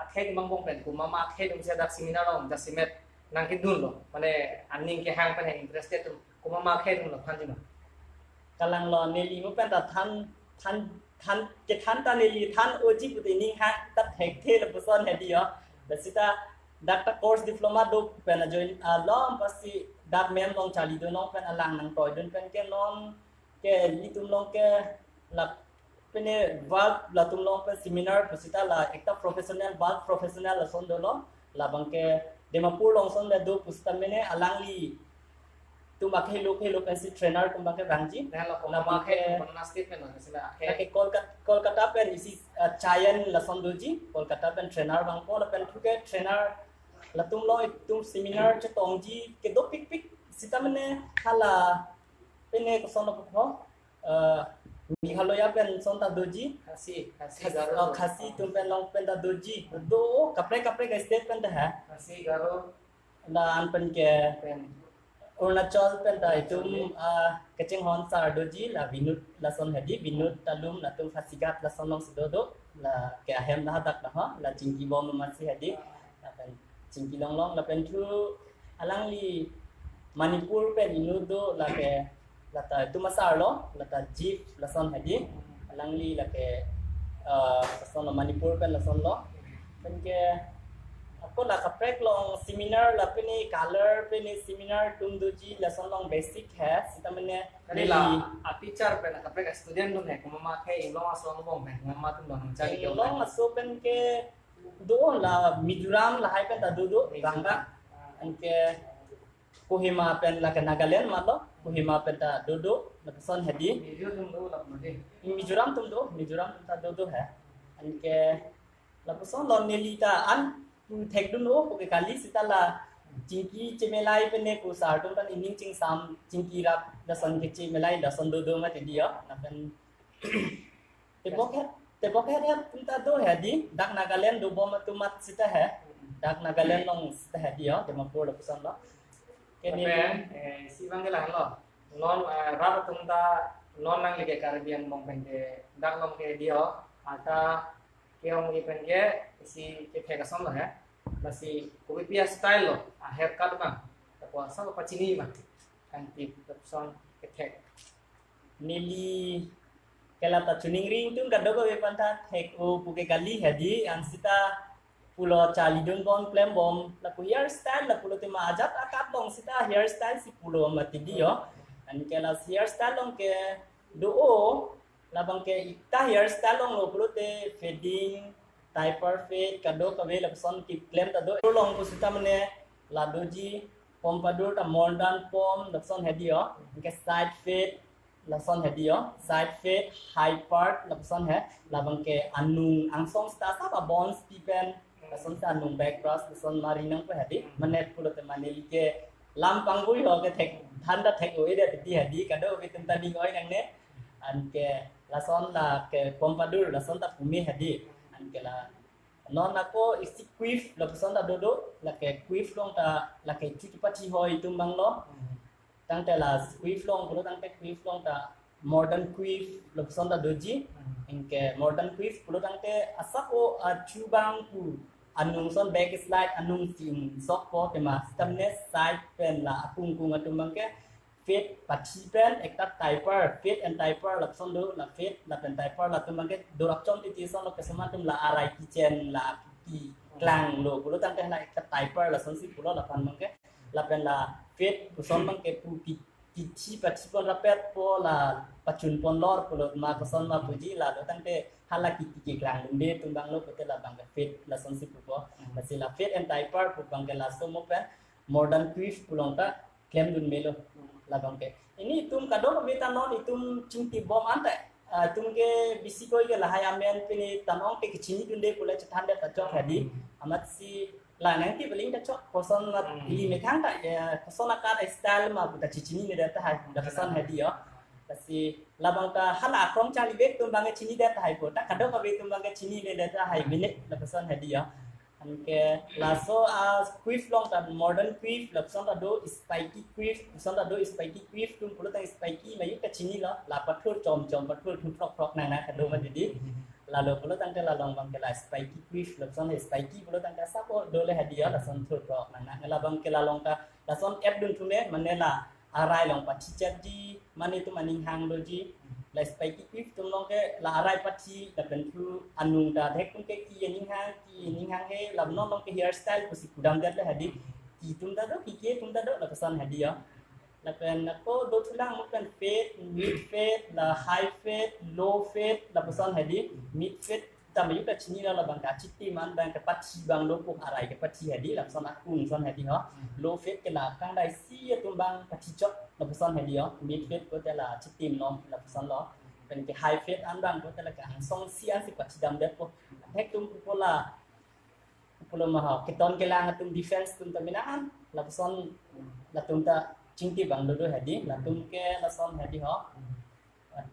a khe bang bom pen ku mama khe dum se da seminar long da simet nang ki dun lo mane anning ke hang pen interested tu ku mama khe dum lo phan ji ma kalang lo ni li mo pen ta than ke than ta ni li than oji puti ni ha ta thek the la person hadi yo la sita dak course diploma do pen join long pasti dak mem long chali do long pen alang nang toy dun pen ke non ke li tum long ke la pene wal la tum long pen seminar pusita la ekta professional la son do lo la bang ke demapur long son la do pusita mene alang li tum akhe lo pen si trainer tum ke bangji dah lo mama khe mana statement lo sila khe ke kolkata pen isi chayan la son doji kolkata pen trainer bang ko la pen thuke trainer la tum seminar che tongji ke do pik sita mene hala pene ko son ko Meghalaya pen son ta doji khasi tum pen long pen ta doji do kapre ka state pen ta hai khasi garo la an pen ke pen Arunachal pen ta itum kaching hon sar doji la vinut la son hadi vinut talum la tum fasigat la son long sidodo la ke ahem la dak la ha la jingki bom ma si hadi la pen jingki long la pen thu alang li Manipur pen inudo la ke la ta tumasar lo la ta jeep la son hadi langli la ke son lo Manipur pen la son lo pen ke ako la ka prek long seminar la pen ni color pen ni seminar tum do ji la son long basic hai sita mane Kali lah teacher pen kapre student tu ne kuma ke ilong asal ngomong pen ngama tu dong cari Jadi long masuk pen ke do la Mizoram la hai pen ta do gangga anke Kohima pen la ke Nagaland malo Kohima pen ta do la son hadi video tu dulu lah nanti Mizoram tum ta do hai anke la son lon nelita an thek do ke kali sita la Cingki cemelai pene ku sartum tan ining cing sam cingki rap da son ke cemelai da son do ma te dia na pen te poket ya punta do hai di dak Nagaland do bom tu mat sita hai dak Nagaland long sita hai dia de ma por la pesan lo ke ni pen si bang ke lah lo non rap tu ta non nang lagi Caribbean mong pen ke dak long ke dia ata ke ong ke pen ke si ke ke kasom lo hai masih Filipina style lo haircut mah tapi asal apa cini mah kan tip person ketek nili kala ta tuning ring tum ka dogo be panta thek o puke kali hadi an sita pulo chali dun bon plem bom la pu hair style la pulo te ma ajat akat dong sita hair style si pulo mati dio an kala hair style long ke do o la bang ke ita hair style long lo pulo te fading Typer fade kado kawe la son ki claim ta do long ko sita mane la doji pompadour ta modern pom la son hedio ke side fade la son hedio side fade high part la son hai la bang ke anung angsong sta sa ba bonds pipen la son sa anung back cross la son marinang ko hedi mane pulo te mane like lam pangui ho ke thek thanda thek oi de ti hedi kado ke tum ta ding oi nang ne an ke la son la ke pompadour la son ta pumi hedi kela non ako isi quiff la person ta dodo la ke quiff long ta la ke chuti pati hoi tum bang lo tang te la quiff long lo tang te quiff long ta modern quiff la person ta doji inke modern quiff lo tang te asak o chu bang pu anung son back slide anung tim sok ko te ma stamne side pen la apung kung atum bang ke fit pati pen ekta typer fit and typer la son do la fit la pen typer la tum bang ke dorak chon ti son lo ke sama tum la arai kitchen la ki klang lo pulo tang te la ekta typer la son si pulo la pan bang ke la pen la fit ku son bang ke pu ki chi pati pon rapet po la pachun pon lor pulo ma ko son ma puji la do tang te hala ki klang dum de tum bang lo ko te la bang ke fit la son si pulo la si la fit and typer pu bang ke la so mo pen modern quiff pulong ta claim dun melo labang ke ini tum kado beta non itum cingti bom ante tum ke bisi koi ke lahai amen pini tanong ke kichini tunde pula chathan de ta chok hadi amat si la nang ti beling ta chok koson na li me khang ta koson ka style ma buta chichini ne da ta hai da koson hadi yo kasi labang ka hala krong chali bek tum bang chini da ta hai ko ta kado ka be tum bang chini ne da ta hai minute da koson hadi yo anke laso quiff long ta modern quiff lapson ta do spiky quiff son ta do spiky quiff tum pulo ta spiky ma yuk ta chini la pathur chom pathur thum prok na kado ma didi la lo pulo tang la long bang ke la spiky quiff lapson spiky pulo tang sa ko do le hadia la son thur prok na la bang ke la long ta la son app dun thune manne la arai long pa chi chat ji mani tu maning hang do ji la spiky quiff tum long ke la arai pathi la pen thu anung da thek tum ke ki ning hang he la non long ke hair style ko si kudam dat le hadi ki tum da do ki ke tum da do la pesan hadia la pen ko do thulang mo pen fade mid fade la high fade low fade la pesan hadi mid fade ta mayu ka chini la bang ka chitti man bang ka pathi bang lo ko arai ke pathi hadi la pesan akung son hadi ho low fade ke la kang dai si tum bang pathi chok la pesan hadi ho mid fade ko te la chitti nom la pesan lo pen ke high fade an bang ko te la ka song si an si pathi dam det ko thek tum ko la pulo maha keton ke lang tum defense tum ta minaan la pesan la tum ta cingti bang do hadi la tum ke la son hadi ho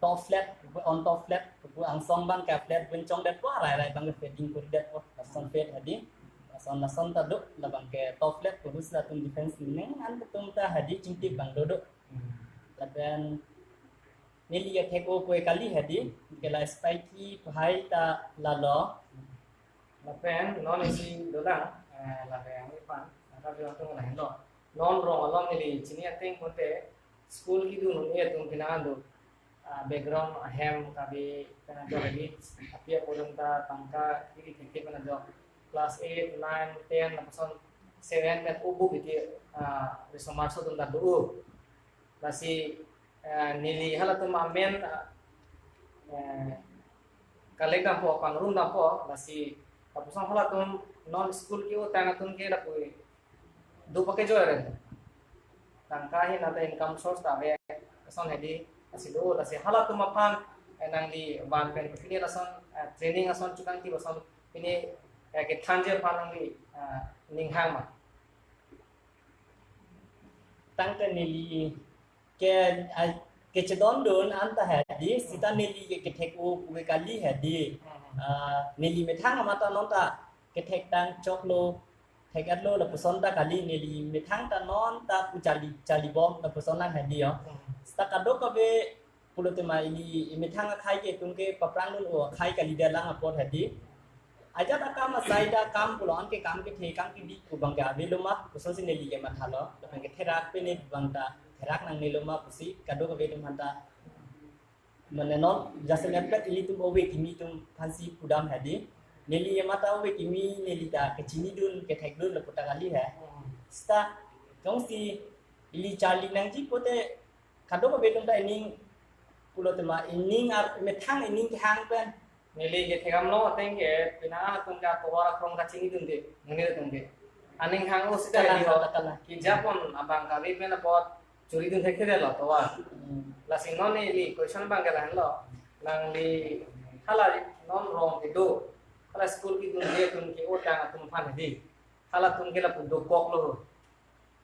top flat on top flat ku ang song bang ka flat ben chong det ko rai bang ke fading ko det ko la son fade hadi la son ta do la bang ke top flat ko hus la tum defense ni an tum ta hadi cingti bang do la ben nili ya theko ko kali hadi ke la spiky phai ta la lo la pen non isi dolang la pen ni pan ka bi tu la hen lo non rong along ni chini ating konte school ki du nun ye tung pinangan du background hem kabi kana jo lagi apia polenta tangka kiri kiri kana jo class 8 9 10 lapason 7 met ubu gitu resomarso tung da du lasi nili hala tu mamen kale dampo pangrum dampo lasi tapusang hala tu non school ki o tanga tun ke da pui du pake jo ren tangka hi nata income source ta ve son hedi lasi do lasi hala tu mapan nang di ban pen pini rason training ason chukang ti rason ini ke thanje panang di ninghang ma tăng cái nili cái chế đón đồn anh ta hết đi, sĩ ta nili cái thạch u cái kali hết đi, nili mấy tháng mà ta nói ta cái thạch đang chọc lô, thạch ăn lô là person ta kali nili mấy tháng ta nói ta pu chali bom là person đang hết đi đó, ta cả đôi cái về pulau tema ini mấy tháng khai cái tung cái paprang luôn khai kali dia lang apa hết đi, aja ta kam sai ta kam pulau an cái kam cái thề kam cái đi của bang cái về luôn mà person si nili cái mặt thà lo, cái thề rak pe ne bang ta herak nang niloma pusi kado ka vedum hanta manenon jasa nepet ili tum owe kimi tum phansi pudam hadi neli yamata owe kimi neli ta kechini dun ke thek dun laputa kali hai sta kong si ili charli nang ji pote kado ka vedum ta ining pulotema ining ar methang ining ke hang pen nili ke thegam no teng ke pina tung ka powara krong ka chini dun de ngene tung de aning hang o sita di ho ki japon abang ka ve pen pot curi dun thek de lo to wa la sing non ni li question bang ka lo nang li hala non rong ke do hala school ki dun de tun ki o tang tum phan di hala tum ke la pun do kok lo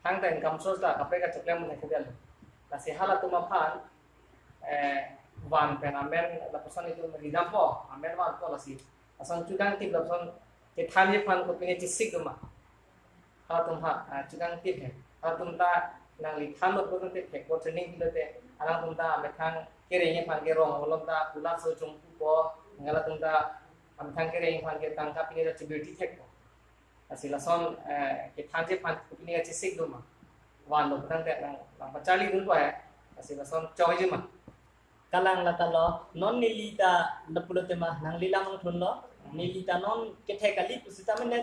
hang ten kam sos da ka pe ka chukle mun thek de lo la si hala tum phan van pen amen la person itu ridam po amen van po la si asan chukang tip la person ke than ye phan ko pine chisik ma hala tum ha chukang tip he hala tum ta nang li than lo pun te ko training le te alang tum ta me thang ke re ye phan ke rong holom ta pula so chung po ngala tum ta am thang ke re phan ke tang ka pine ta chibility thek ko asila son ke than je phan ko pine chisik do ma wan lo tang te nang la pachali dun ko hai asila son choi je ma kalang la talo non nilita na pulotema nang lilang thun lo nilita non ke thek kali pusita mene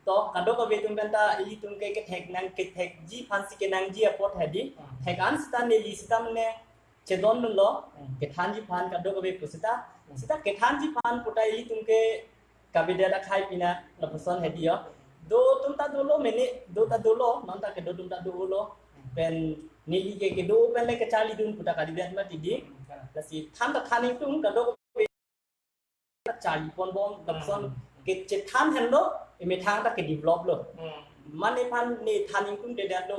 to kado ka vedum benta ili tum ke thek nang ke thek ji phansi ke nang ji apot hadi thek an sita nili sita mene chedon lo ke than ji phan kado ka ve pusita sita ke than ji phan puta ili tum ke kabida da khai pina la person hadi yo do tum ta do lo mene do ta do lo non ta ke do tum ta do lo pen nili ke do pen le ke chali dun puta kabida ma tidi la si than ta than tum kado ka chali pon bom la person ke che than hen lo me thang ta ke develop lo man ne pan ne than tum de da lo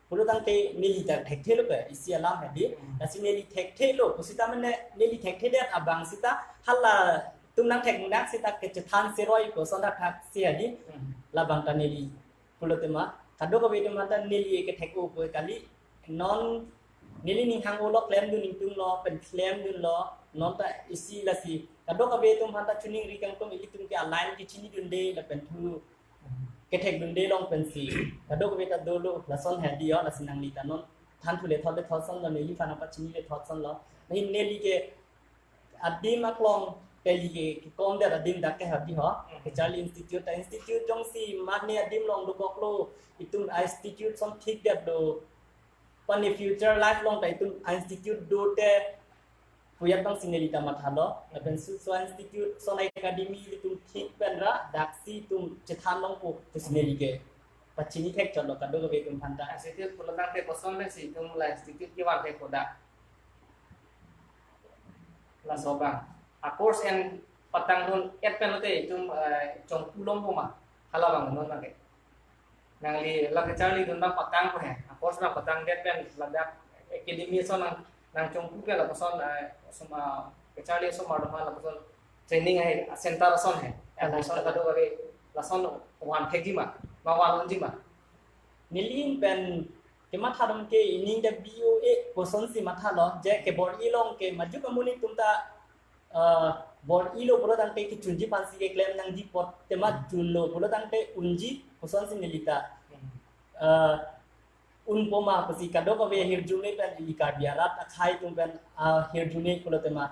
pulo tang te nili ta thek the lo pe isi alam hadi la si nili thek the lo pusita man ne nili thek the dat abang sita hala tum nang thek nak sita ke che than seroi ko son da thak si hadi la bang ta nili pulo te ma kado ka ve te ma ta nili ke thek o ko kali non nili ning hang o lo claim dun ning tum lo pen claim dun lo non ta isi la si kado ka ve tum hanta chuning ri kang tum ili tum ke align ke chini dun de la pen thu ke thek dun de long pen si kado ka ve ta do lo la son hadi yo la sinang li ta non than thu le thot son lo nili fana pa chini le thot son lo ni nili ke adim ak long ke li ke kom de adim dak ke hadi ho ke chali institute jong si man ne adim long do bok lo itum institute son thik de do pan future life long ta itum institute do te puyat bang sinelita mathalo aben so institute so na academy tum thik pen ra daksi tum chethan long pu sineli ke pachini thek chalo kado ke tum phanta institute pulang te person le si tum la institute ki wan te koda la soba a course en patang nun et pen te tum chong pulong po ma hala bang non ma ke nang li la ke charli dun bang patang ko he a course na patang det pen la dak academy so nang chong pu ke la person soma ke charli so ma do la person training hai center son hai a son ka do ke la son wan thek ji ma wan ji ma nilin pen ke mathadam ke ining da BOA person si mathalo je ke bor ilong ke maju kamuni tumta bor ilo polo tante ki chunji pansi ke claim nang ji pot tema junlo polo tante unji person si nilita Unpoma pasi kado ka we hirjune pen ilika biarat akhai tum pen hirjune kulotema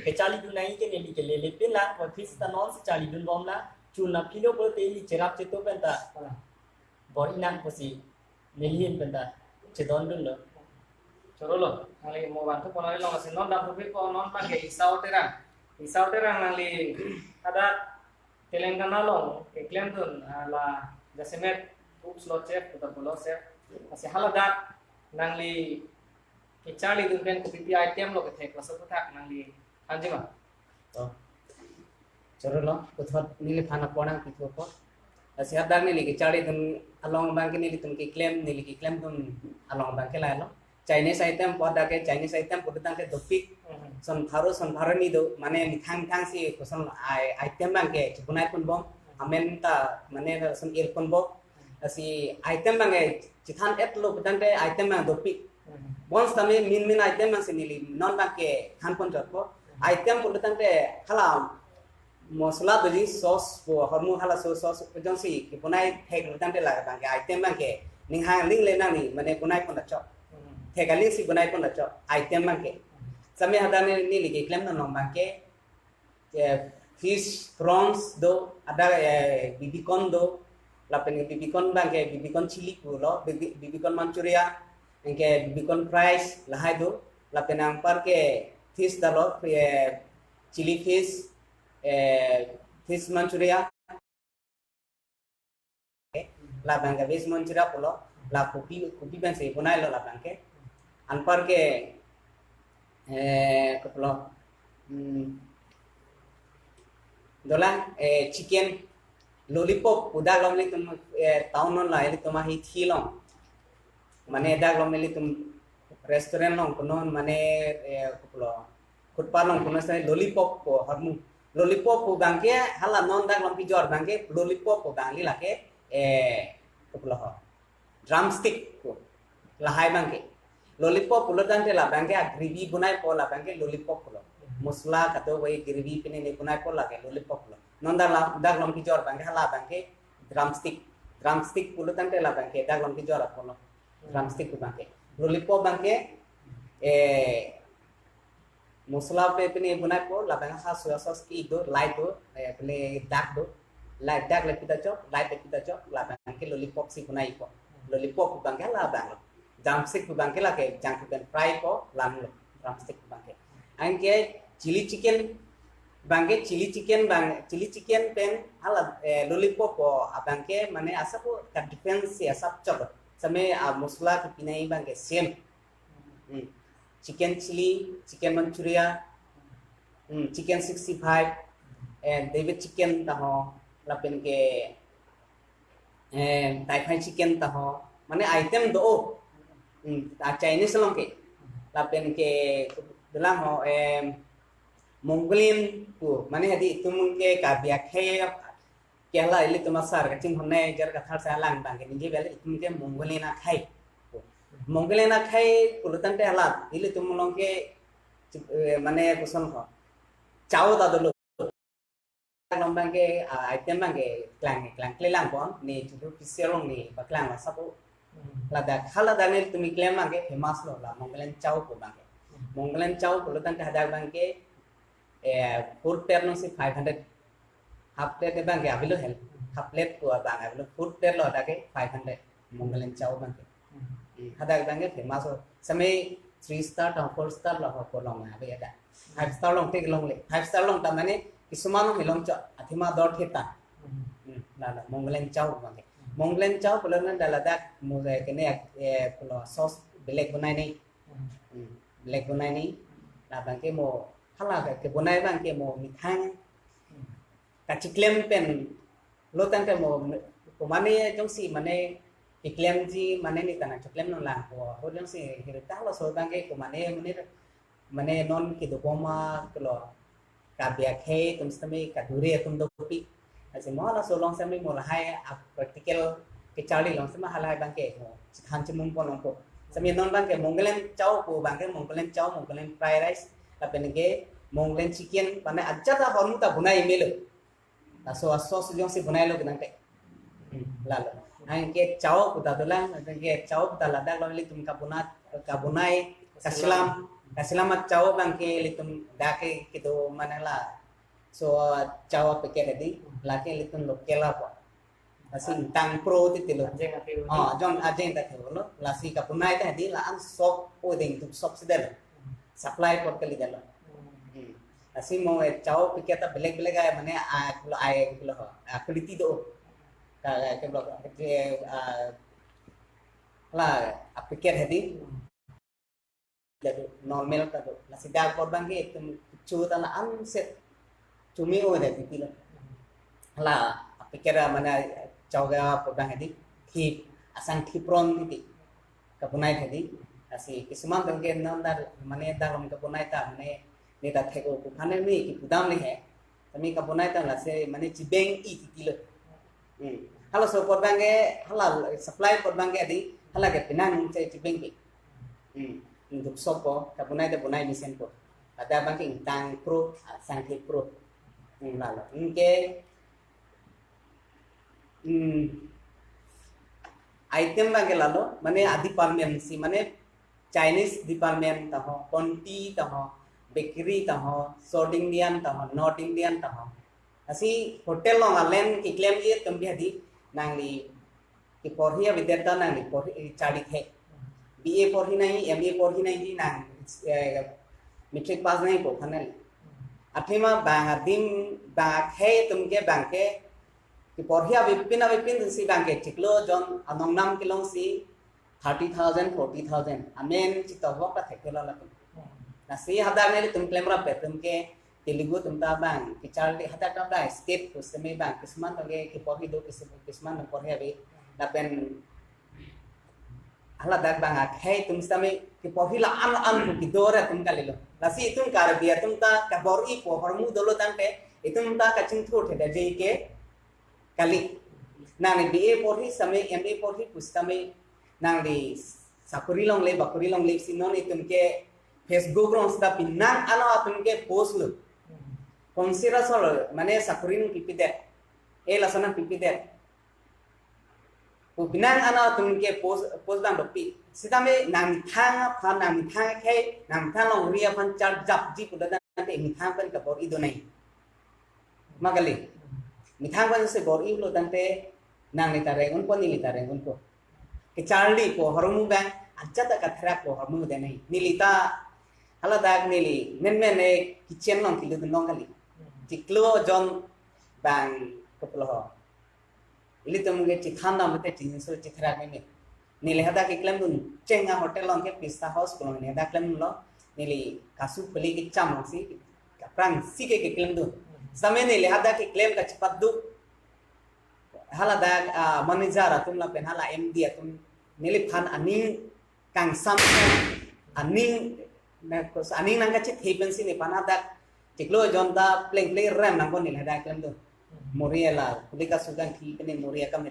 kecali dunai ke neli ke lele pina wa krista non se cali dun bomla chuna pilo ko te li cerap ceto pen ta bori nang pasi neliin pen ta cedon dun lo Coro lo, nali mau bantu pola lo ngasih non dan tapi po non pakai isau terang nali ada Telangana lo, iklan tuh la jasimet ups lo chef atau pulau chef masih haladat nangli kecali tuh kan kopi item lo ketek kelas itu tak nangli anjing mah Choro lo, kuthot nili phana ponang pitho ko. Asihat dar nili kecali tun along bang ke nili tun ki claim tun along bang ke la lo. Chinese item poda ke Chinese item pudutang ke dopik son tharo ni do mane mithang si koson item bang ke chunai pun bom amen ta mane son il pun bo asi item bang ke chithan et lo pudante item bang dopik bonus tame min item bang sinili non bang ke khan pun jot bo item pudutang ke khala mosla doji sauce po hormu hala sauce jong si ki punai thek pudante la bang ke item bang ke ning hang ling le na ni mane punai pun chot Tegaling si bunai pun dapat item bangke. Sampai ada ni lagi klaim non bangke. Fish, prawns do, ada bibikon do. Lapen bibikon bangke, bibikon chili pulo, bibikon Manchuria, engke bibikon fries lahai do. Lapen ang par ke fish dalo, chili fish, fish Manchuria. La bangke fish Manchuria pulo, la kopi bangse bunai lo la bangke. Anpar ke kaplo dola chicken lollipop udah lom li tum town non la ili tuma hi thilong mane dah lom li tum restaurant long konon mane kaplo kutpa long konon sai lollipop ko harmu lollipop ko bangke hala non dah lom pijor bangke lollipop ko bangli lake kaplo drumstick ko lahai bangke lollipop pulo dante la bangke gravy bunai pola bangke lollipop pulo musla kato wai gravy pine ne bunai pola ke lollipop pulo nonda la daglom ki jor bangke hala bangke drumstick pulo dante la bangke daglom ki jor pola drumstick bangke lollipop bangke musla pe pine bunai pola bangke ha soya sauce ki do light do pele dark do light dark le pita chop light le pita chop la bangke lollipop si bunai po lollipop bangke la bangke drumstick bangke la ke jang pen fry ko lam lo drumstick bangke angke chili chicken pen hala lollipop ko abangke mane asa ko ka defense se asap chok same musla ki pinai bangke same chicken chili chicken manchuria chicken 65 and david chicken ta ho la pen ke thai phai chicken ta ho mane item do Chinese long ke lapen ke dalam ho Mongolian ku mane hadi tum ke ka biak he ke la ili tum asar ka ching honne jar ka thar sa lang bang ke ninje bele tum ke Mongolian khai pulutan te hala ili tum long ke mane kuson ho chao da do long bang ke item bang ke klang klelang bon ni chu piselong ni ba klang la sapo Lada khala danel tumi claim bangke famous lo la Mongolian chow ko bangke Mongolian chow ko tan hadar bangke food pair no si 500 half plate bangke avilo hel half plate ko bang avilo food pair lo dake 500 Mongolian chow bangke hadar bangke famous lo samay 3 star or 4 star lo ko long ave ada 5 star long take long le 5 star long tamane kisumano hilong cho athima dot heta la Mongolian chow bangke Mongolian chow pulo na daladak muzai kene pulo sauce black bunai ni la bangke mo hala ke bunai bangke mo mithang ka chiklem pen lo tante mo mane jong si mane chiklem ji mane ni tana chiklem no la ko ho jong si hirta lo so bangke ko mane non ki do poma klo ka bia khe tum stame ka dure tum do pi Asi mo la so long sampai mo lahai practical kecali long sama halai bangke mo sikhan chimung po long po sami non bangke Mongolian chow po bangke Mongolian chow Mongolian fried rice lapen ke Mongolian chicken pane aja ta hormu ta bunai melo la so sauce jong si bunai lo gnante lalo angke caw puta tulang angke caw puta ladak lo litum kabunai kasilam caw bangke litum dake gitu mana lah so caw pakai tadi laki litum lokal apa asing tang pro titilo jong ajeng tak lo lasi kabunai tadi lah an sop odeng tu sop sedel supply pot kali dalo asing mau caw pakai ta belek ay mana ay kulo akuliti do ke blog lah pikir hadi jadi normal kado nasi dak korban ke itu cuta na set cumi o deh gitu lah pikir mana cawga korban hadi ki asang kipron gitu kapunai hadi asi kisman tengke nandar mana dalam kapunai ta mana ni tak theko kukhane ni ki budam ni hai kami kapunai ta lah se mana cibeng i gitu halo support bange halal supply pot bange adi hala ke pinang cai cibeng ki untuk sopo kapunai da bunai misen po ada banking tang pro sangki pro lalu inke item bange lalu mane adi parmen si mane Chinese department taho konti taho bakery taho South Indian taho North Indian taho asi hotel lo ngalen ki claim ye tumbi hadi nangli ki porhia vidyartha nangli porhi chadi the BA porhi nahi MA porhi nahi nang metric pass nahi po khanel athima bang adim bang he tumke bang ke ki porhia vipin si bang ke tiklo jon anong nam kilong si 30,000 40,000 amen chitawak ta thekela la nasi hadar ne tum claim ra pe tumke Telugu tumta bang kichal hata tumta state ko semi bang kisman toge ki porhi do kisman na porhi abi lapen hala dak bang akhai tum sami ki porhi la an ki dore tum kalilo nasi tum kar biya tumta ka bori po hormu dolo tante itum ta kaching thot he je ke kali nang BA porhi sami MA porhi pustami nang di sakuri long le sinon itum ke Facebook ron sta pinang ana atum ke post lo Konsira solo mane sakurin pipide lasana pipide pinang ana tumke post bang dopi sidame nang thang phan nang thang ke nang thang long ria phan char jap ji puda dante mi thang pan ka bor ido nai magali mi thang pan se bor ilo dante nang ni tare un pon ni tare un ko ke charli ko hormu bang acha ta ka thra ko hormu de nai nilita hala dag nili men kitchen long kilu dong kali tiklo jon bang koplo ili tumge chikhana mate tinso chithra me nile hada ke klem dun chenga hotel long ke pista house ko ne hada klem lo nili kasu puli ke cham si kaprang si ke klem dun same nile hada ke klem ka chpaddu hala da manager atum la pen hala MD atum nili phan aning kang sam aning nang ka chit hepen si ne panada tiklo jonda pleng ram nang kon nila da klem do moria la kulika sugan ki pene moria kam ne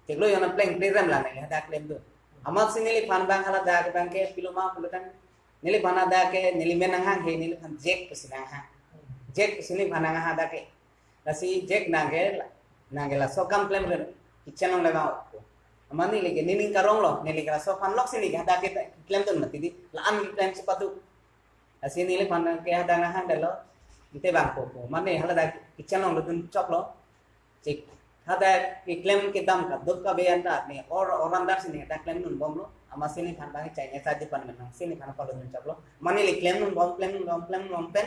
tiklo yona pleng ram la nila da klem do amat sinili fan bang hala da bang ke piloma pulutan nili bana da ke nili menang hang he nili fan jek pesidang ha jek sini bana ha da ke lasi jek nangela so kam klem re kitchen long leba amani lege nini karong lo nili kala so fan lok sini da ke klem do mati di la am klem sepatu asini le pan ke hada na handa lo ite bang ko mane hala da kitchen long dun chok lo cik hada ke claim ke dam ka dot ka be anda ne orang dar sini da claim nun bom lo ama sini kan bang chai sa di pan men sini kan ko dun chok lo mane le claim nun bom pen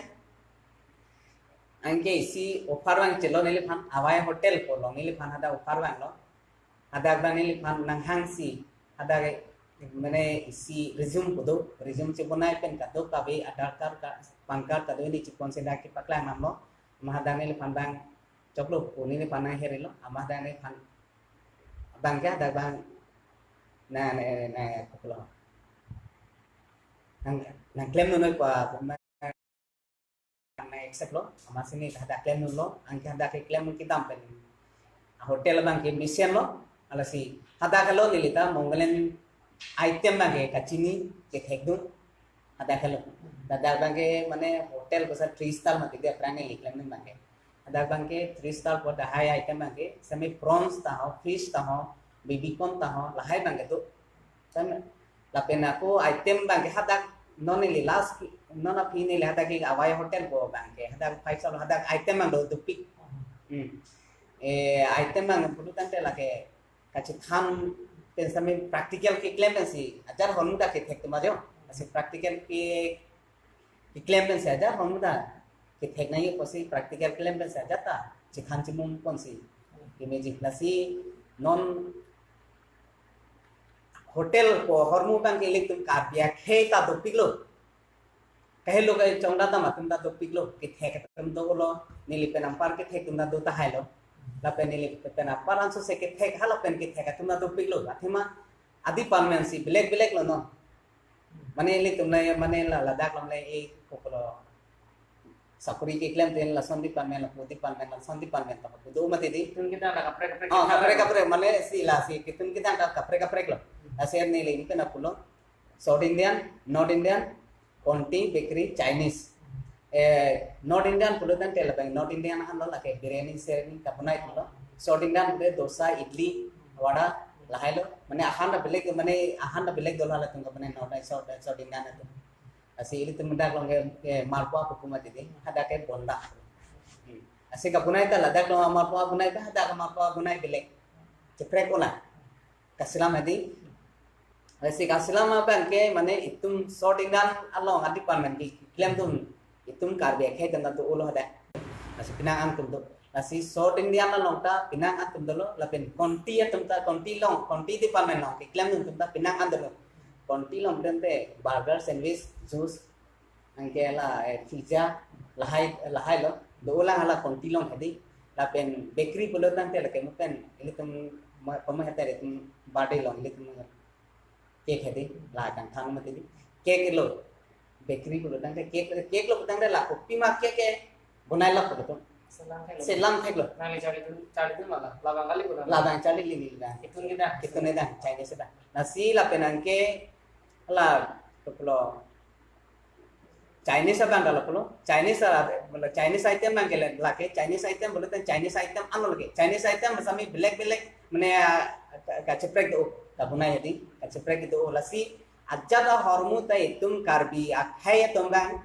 angke isi offer bang chelo ne le pan awai hotel ko lo ne le pan hada offer bang lo hada bang ne le pan nang hang si hada मैंने इसी रिज्यूम को दो रिज्यूम से बनाए पेन का दो का भी आधार कार्ड का पैन कार्ड का दो नी चिपकॉन से डाके पकला नाम लो महादाने ले पंदांग चपलो कोनी ले पना हेरे लो महादाने पन bang क्या दा bang na koplo nang claim no pa na accept lo ama sini ada claim no lo angke ada ke claim ki dam pen hotel bang ke mission lo ala si ada kalo nilita mongalen item bang ke kachini ke thekdu ada kalo dada bang ke mane hotel ko sa 3 star mate de prane liklam bang ke ada bang ke 3 star ko da high item bang ke semi prawns ta ho fish ta ho baby kon ta ho lahai bang itu kan lapen aku item bang ke hadak non ni last non api ni hadak ke awai hotel ko bang ke hadak 5 star hadak item bang do pik item bang puluh tante lage kacit ham pensame practical ke claim pensi ajar honda ke thek majo ase practical ke claim pensi ajar honda ke thek nahi posi practical claim pensi ajar ta cikhan cimum ponsi imagine lasi non hotel ko hormu bang ke lik tum ka bia khe ta do piklo kahe lo kai chongda ta matum ta do piklo ke thek tum do lo nili penampar ke thek tum da do ta hailo lapen nili penampar anso se ke thek halo pen ke thek tum da do piklo athima adi palmensi black lo no mane lik tum na mane la ladak lam le e kokolo sakuri ke claim ten la sandi palmen la poti palmen la sandi palmen ta do mate di Tun kita ada kaprek-kaprek. kapre mane si la si kitun kita ada kapre lo aser ni le pena pulo South Indian North Indian Conti bakery Chinese North Indian pulo dan tel bang North Indian han lo la ke biryani serni kapunai pulo South Indian de dosa idli wada lahailo mane ahanda belek dola la tungka mane North South Indian itu asi ili tumda long ke malpua pukuma didi hada ke bonda asi kapunai ta ladak lo malpua bunai ta hada ka malpua bunai belek ceprek ola kasilam adi asi kasilam apa ke mane itum South Indian along adi department ki claim tum itum karbe ke tanda tu ulo hada asi pinang ang tum asi South Indian along ta pinang ang tum dolo lapen konti atum ta konti department long ki claim tum ta pinang ang dolo konti long dente burger sandwich juice angke la pizza lahai lo do ulang ala konti long hadi lapen bakery pulo tante la ke mupen ili tum pama hata tum birthday long ili tum cake hadi la kan thang mate di cake lo bakery pulo tante cake lo tante la kopi ma cake bunai la pulo selang thek lo Nali cari tu malah. Labang kali pun. labang chali li la Itun kita. kitune da Chinese da nasi lapen angke ala pulo Chinese apa anda lo Chinese item mang ke lake Chinese item boleh kan Chinese item anu lagi Chinese item masami black mane kaceprek do kabunai hadi kaceprek itu lasi ajada hormu ta itum karbi akhaya tongang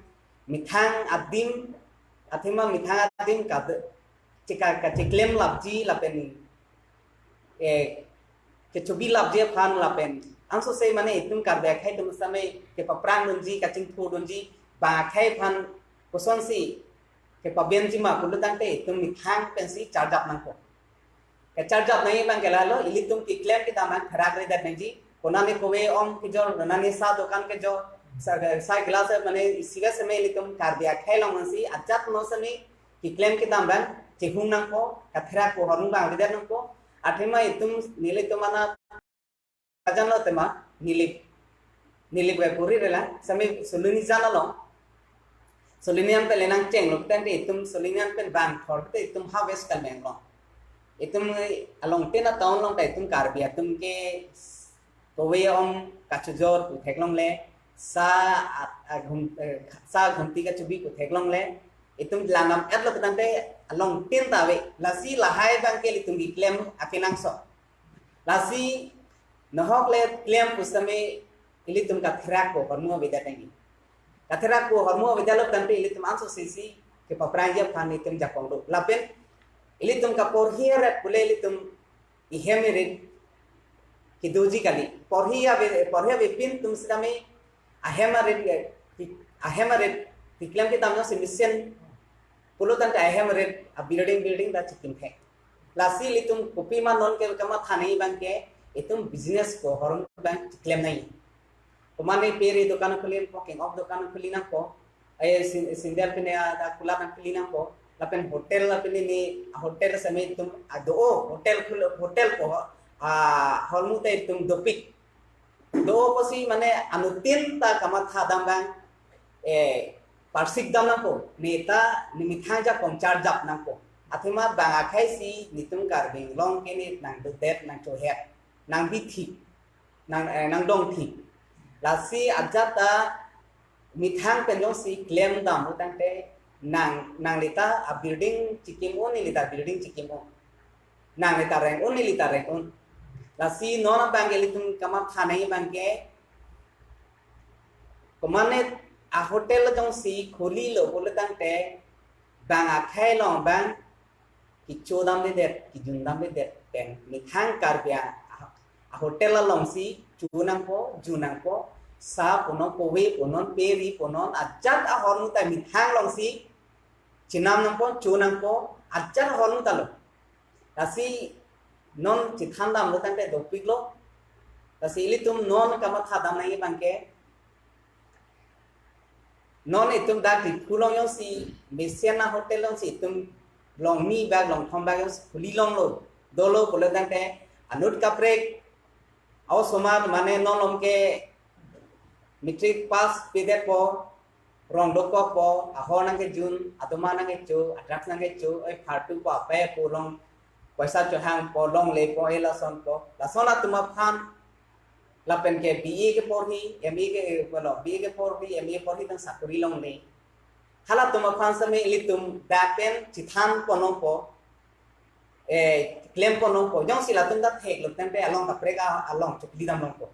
mithang adim athima mithang adim kad cika ciklem labji lapen ke chobi labji phan lapen anso sei mane itum karbi akhaya tum samai ke paprang dunji kacing pu dunji ba khai phan poson si ke pabian jima pulu tante itum mithang pensi charjap nangko ke charjap nahi bang kelalo ili tum ki claim ki daman khara kare dat nahi konani kowe om ki jor nani sa dukan ke jo sa glass mane siga se me ili tum kar dia khai long si ajat no sami ki claim ki daman chehung nangko kathra ko horung bang lidat nangko athima itum nile tumana kajano tema nilip gue puri rela sami suluni jana lo solinian pe lenang ceng lo kan itum solinian pe bang thor te itum harvest kal meng lo itum along te na taun long ta itum kar bia tum ke kowe om kachujor ku theklong le sa ghunti ka chubi ku theklong le itum lanam at lo kan te along tin ta we lasi lahai bang ke itum gi claim akinang so lasi nohok le claim ku sami ili tum ka thrak ko hormu beda tangi kathera ko hormu vidalo tante ili tum anso sisi ke papranja phani tum japong do lapen ili tum ka por hieret pule ili tum ihemirin ki doji kali por hiya be pin tum sidame ahemarit tiklam ki tamno simisen pulo tante ahemarit a building da chikin khe lasi ili tum kopi ma non ke kama thani bang ke itum business ko hormu bang claim nahi Kumane peri dukan kulin po king of dukan kulinan po ay sindel pine ada kulaban kulinan po lapen hotel ni hotel samay tum ado hotel po holmu tay tum dopik do po si mane anutin ta kamatha damgang parsik dam na po neta nimitha ja konchar jap na po athima banga khai si nitum karbing long kini nang dutet nang chohet nang bithi nang dong thi lasi ajata mithang penjong si claim dam utante nang lita a building cikimo ni lita building cikimo nang lita rank on ni lita rank on lasi nona bangke tum kamap thane bangke komane a hotel jong si kholi lo bole tangte bang a khai long bang ki chodam de det ki jundam de det pen mi thang kar bia a hotel la long si junang po sa pono powe ponon peri ponon ajat a hornu ta mi thang long si chinam nang po chunang po ajat hornu ta lo lasi non chithandam lo tangte dopik lo lasi ili tum non kama thadam nai bangke non itum da ti kulong yong si mesiana hotel long si itum long mi bag long thom bag yong khuli long lo dolo bole tangte anut kaprek aw somar mane non lom ke matric pass pedet po rong doko po aho nang ke jun atoma nang ke chu atrak nang ke chu oi phartu po ape po long paisa cho hang po long le po ela son po la sona tuma phan la pen ke BA ke por hi MA ke bolo BA ke por hi MA por hi tang sakuri long le hala tuma phan sa me litum da pen chithan po no po claim po no po jong sila tum da thek lo tempe along ka prega along chukli dam long po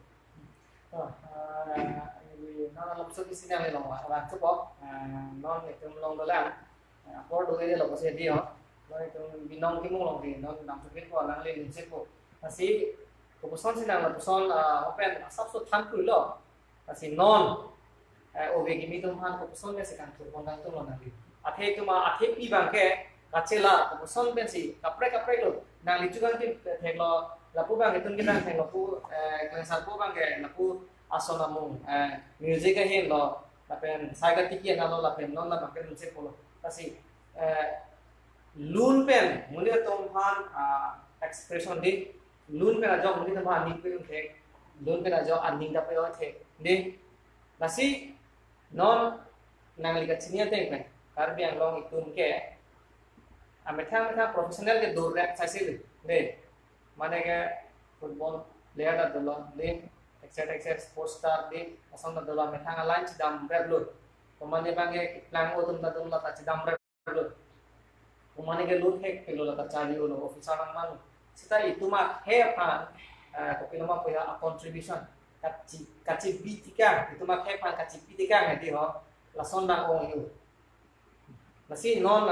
nó làm số cái sinh năng này là chút bó nó thì trong lòng đó làm có đôi cái là có sẽ đi họ nó thì vì nông cái mông lòng thì nó làm cho kết quả năng lên đến xếp bộ là xí của một son sinh năng là một son họ quen sắp xuất thắng cử lọ là xí non ở về cái mi tôm han của một son bên sẽ càng thuộc con đang tôm lòng này thế cơ mà thế pi bằng cái chế là của một son bên xí cặp rek rồi nàng lý chú cái thèn là phú bằng cái tuân cái đang thèn là phú cái sản phú bằng cái là phú asona mung music ka hin lo la pen sai ka tiki na lo la pen non la ka pen se polo kasi lun pen muni tom han expression di lun pen ajo muni tom han ni pe the lun pen ajo aning da pe o the di kasi non nang li ka chinia te pen kar biang long itun ke ametha professional ke dur rap sai se de mane ke football player da lo de etc sports star di asam da dalam metang lain cidam reblut pemane bange plan o tum da tum la cidam reblut pemane ke lut hek pelo la cari ulo officer nang manu sita itu mah he pan ko pelo mah punya contribution kaci bitika itu mah he pan kaci bitika ngati ho la sondang ong yu masih non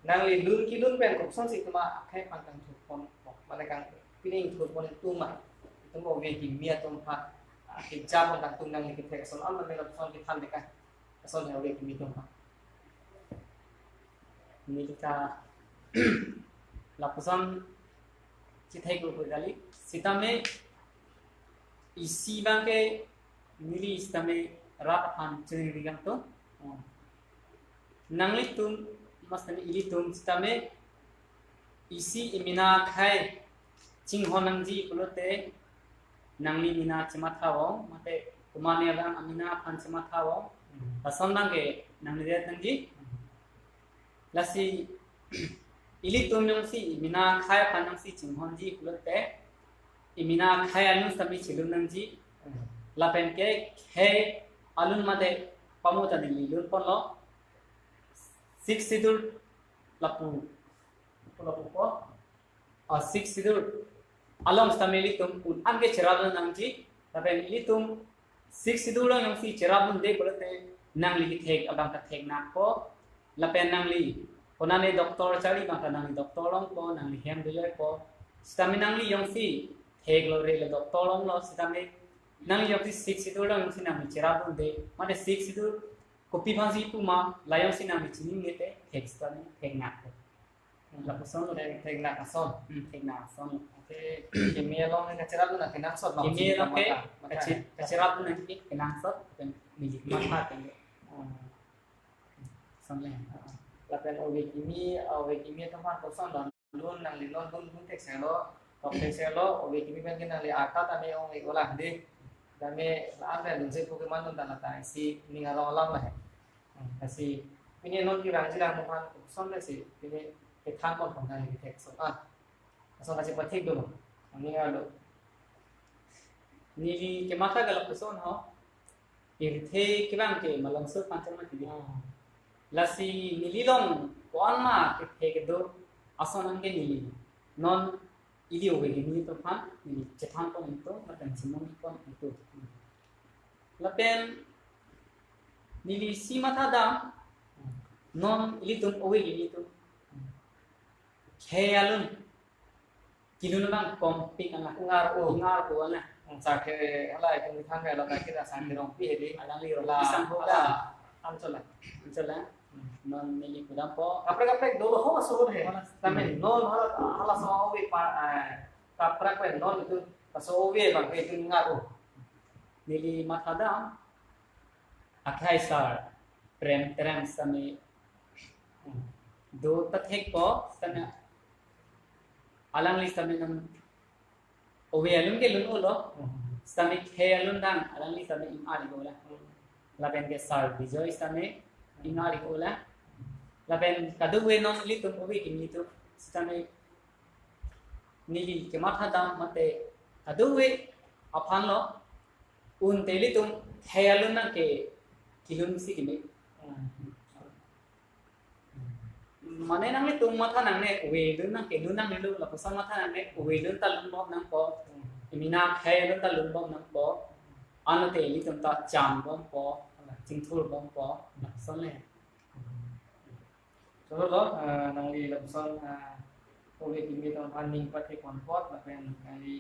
nang li lun ki lun pen ko son si itu mah he pan kang thuk pon mane kang pining thuk pon itu mah tunggu wegi mia tumpa hijab dan tunggang yang kita kesan al mana lepas kita dekat kesan yang wegi mia tumpa ini kita lapisan kita ikut kali kita me isi bangke mili kita me rat pancing digang tu nangli tum mas me ili tum kita me isi imina khai cing honang ji pelote nangli mina cemathawo mate kumane lang amina pan cemathawo pasandang ke nangli dia tangji lasi ili tumyong si mina khaya panang si chinghonji kulote imina khaya nu sami chilunang ji lapen ke he alun mate pamuta dili lun ponlo six sidur lapu po six sidur along stameli tum un ange cherabun nangji lapen ili tum six sidur lang yang si cherabun de kulote nangli thek abang ka thek nak po lapen nangli konane doktor cari bangka nangli doktor long po nangli hem dile po stami nangli yong si thek lo re le doktor long lo stami nangli yong si six sidur long si nangli cherabun de mate six sidur kopi bhansi pu ma layong si nangli chini ngete thek stami thek nak po la puson lo thek nak ason thek nak son oke kimia long ni cherabun nak kenang sot long kimi lo ke cherabun nanti kenang sot dan milik manfaat kan son le lapen owe kimi tempat kosan dan lun nang li lon lun tek selo tok tek selo owe kimi ben nang li aka tame ong e olah de dame la ande lun se pokemon non dan ta si ni ngalo alam lah si ini non ki rang jilang tempat kosan le si ini ke thang kon kon nang li tek so so kasih patik dulu ini ngalo ni ke mata galap son ho irthe kibang ke malang sur pancam mati lasi nililong kuan ma ke do ason angge nili non ili owe gini to pan ili Jepang pon itu lapen simon pon itu lapen nili simata dam non ili tum owe gini to khayalun kilun bang kompik ang ngar o ngar ko na sa ke ala itu thang ke la kita sang dirong pi hedi alang li la isang ho ala ancola Misalnya, non nili kudam po kapre dolo ho so he tamen non hala so owi pa kapre pe non itu so owi bang ke itu ngar o nili matadam akhai sar prem terem sami do tathek po sana alang li sami nam owe alun ke lun ulo sami khe alun dan alang li sami im ali gola laben ke sar bijoy sami im ali gola laben kadu we non li tum owe kim li tu sami nili ke matadam mate kadu we aphan lo un teli tum khe alun na ke kilun si kimi mane nang le tum matha nang ne we dun nang ke dun nang le lu la pasang matha nang ne we dun ta lun bom nang po imina khay dun ta lun bom nang po anu te li tum ta cham bom po ching thul bom po na son le so lo nang li la son owi kimi to paning pa te kon pot la pen nang li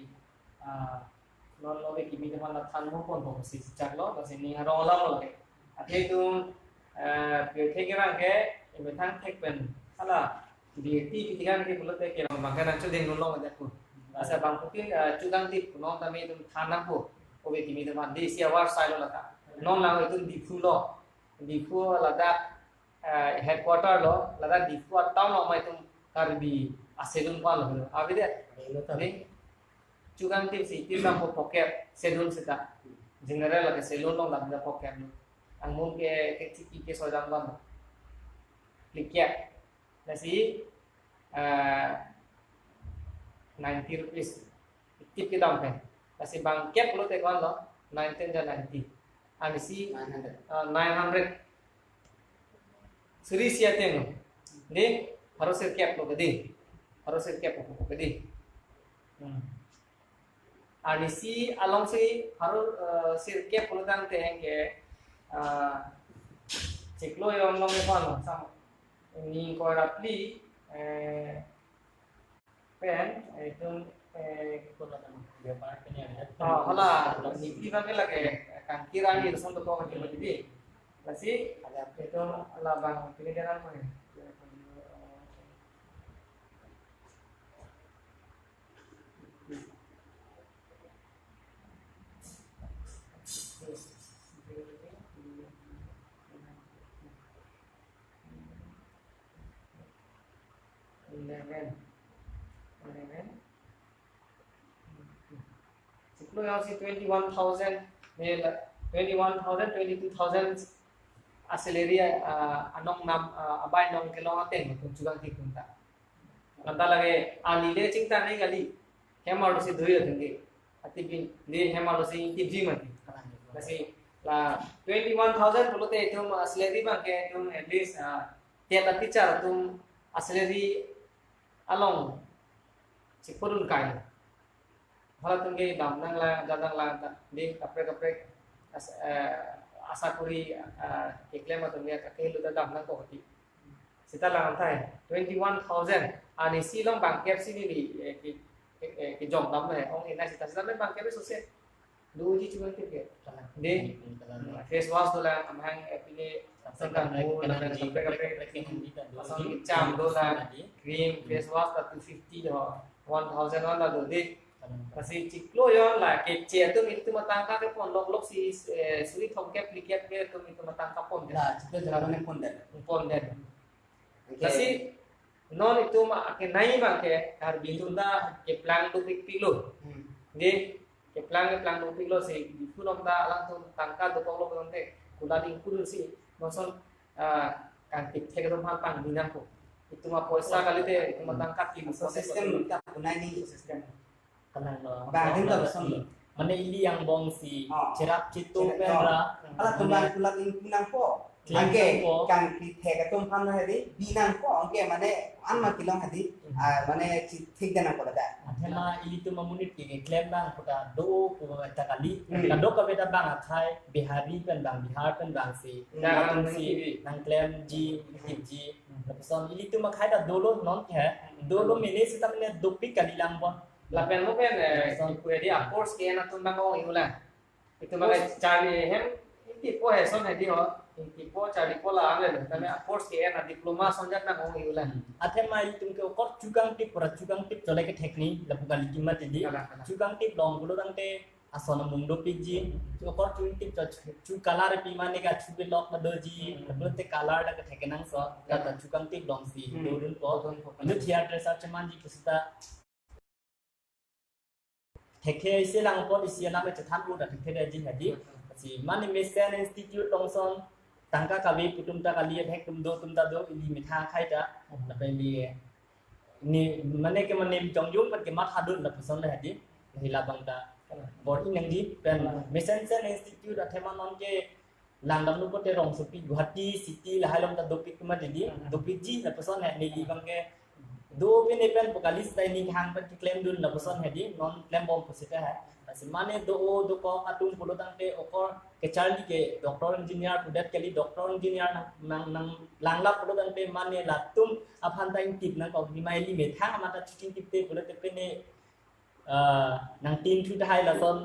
non owi kimi to la than mo kon bo si chak lo la sin ni ro la lo le athe tu ke ke bang ke be thang thek pen ala di ti tigan ke bulat ke la bang kana chu ding lo ma ku asa bang ku ke chu gang ti no ta me tu than na ku owi kimi to man di sia war sai lo la ta non la itu di fu lo di fu la da headquarter lo la da di fu town lo mai tu kar di aselun pa lo abi de ni chu gang ti si ti bang ko pocket selun sita general la ke selun lo la da pocket ang mung ke tiki ke so dang bang klik ya nasi 90 rupees tip ke dam pe nasi bang ke lo te kon lo 19 dan 90 ani si 900 suri sia teng ni harus cap lo gede harus cap lo gede ani si along si harus sir cap lo dang te ke ciklo yang long lepan sama ini kau rapli pen itu hala ini kita lagi kan kira ni resam tu kau kan jadi masih itu labang pilih jalan mana Ciklo yang si 21,000 ni 21,000 22,000 aseleri anong nam abay nong kilo aten kung juga tikunta nanta lagi alile cinta ni kali hemalo si duyo tinggi atipin ni hemalo si tibji mati kasi la 21,000 pulo te tum aseleri bang ke tum at least tiada teacher tum aseleri along cikpurun kai hala tungge dam nang la jadang la di kapre asa kuri iklema tungge ka kelu da dam nang ko ti sita la antai 21,000 ani silong bang kep sini di ki jom dam ne ong ina sita me bang kep sose du ji chuan ti ke di face wash to la amhang apile sangkan mu la kapre asal cam do la cream face wash ta 250 do 1,000 on la do di kasi ciklo yon la ke che tu itu matangka ke pon lok si suri thong ke pliket ke tu itu matangka pon lah ciklo jalan ne pon den kasi non itu ma ke nai ma ke har bintunda ke plan tu piklo di ke plan tu piklo si dipunom da lang tu tangka do polo konte kula di kudu si noson kan tip ke do pang binang ko itu ma poisa kali te itu matangka ki sistem kita punai ni sistem tenang lo Ba, dengar bersama. mana ini yang bong si Oh. cerap citu pera ala tulang tulang in pinang po angke kan thega tum phan hadi binan ko angke mane anma kilong hadi mane thik dena ko da Tema itu memunit ke klaim bang pada do ko ta kali kado ka beta bang akhai bihari pen bang bihar pen bang si Jangan si nang klaim ji ji lepason itu makhai da dolo non ke dolo mene si tamne dopi kali lang bon Lapen mo pen pwede a course ke na tumbang o iula. Itu mga cari hem hindi po son hedi ho. Hindi po cari po la ame tame a course ke na diploma sonjak na o iula. Atema itu ke kor jugang tip jole ke teknik lapukan lima jadi jugang tip long gulo tangte asona mundo piji kor jugang tip ju kalar pi mane ka chu lok na doji lapukan kalar da ke tekenang so kata jugang tip long si dorun ko itu theater sa ceman ji pusta Theke isi lang po isi na me chathan u da theke da jin hadi si mani mesen institute longson tangka kawi putum ta kali hek tum ta do ili mitha khai ta na pe li ni mane ke mane jongjung pat ke mat hadun la person la hadi hila bang ta body nang di pen mesen institute athema non ke lang dam nu ko te rong supi guwahati city la halom ta dopik ma jadi dopik ji la person ha ni li bang ke do pin pen pokalis tai ni hang pat claim dun la person hedi non claim bom posita hai semane do ko atum pulo tangte okor ke charli ke doctor engineer pudat kali doctor engineer nang langla pulo tangte mane latum aphan ta tip na ko ni mai li me thang mata chikin tip te pulo te pene nang tin thu dai la son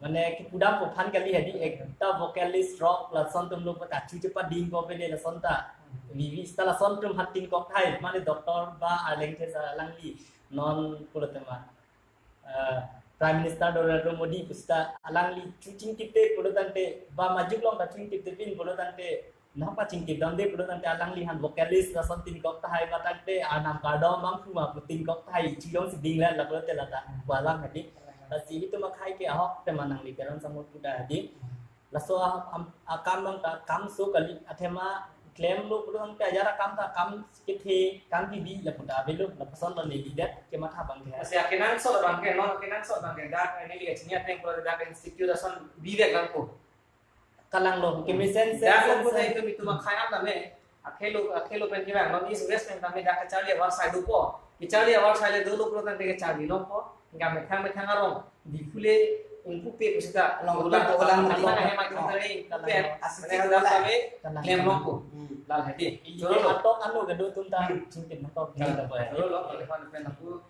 mane ki pudam ko phan kali hedi ekta vocalist rock la son tum lo pata chu chepa ding ko pene la son ta Vivi setelah sontum hatin kok thai mane doktor ba aleng the langli non pulatema prime minister Narendra Modi pusta alangli chucing tipte pulutante ba majuk long ta chucing tipte pin pulutante napa ching tip dam de pulutante alangli han vocalist la sontin kok thai ba tante anam kado mang khuma putin kok thai chilong siding la pulte la ta walang hadi ta sibi tu makhai ke ahok te manang li karon samut kuda hadi la so akam mang ta kam so kali athema claim lu pulang ke ajara kam kithi kam ki bi la puta belu la person la ni lidat ke matha bang ke Kasi akinan so bang ke non akinan so bang ke dak ini li chinya teng ko dak institute son bive lang ko. kalang lo ke mesen se Dak ko dai itu makhai am me akhelo pen ki bang non is investment tame dak chali war side ko. Ki chali war side do lu pulang ke chali lo ko ngam me thang arong di fule untuk pe kusita Long ulang ulang ulang ulang mana he ma tari pe asik dak tame lem lo ko. Lal hadi. Jolo atok anu gado tunta cintin na to kita pa Lo lo telepon pen aku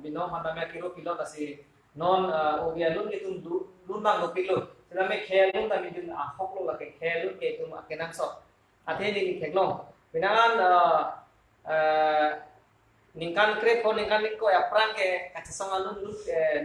bino handa me kilo kasi non obia lun itu lun bang lo kilo. Sila me khelun ta mi jun ahok lo ke khelun ke tum akenan so. Ate ni kheklong. Binangan ningkan krep ko ningkan ko ya prang ke kacesong alun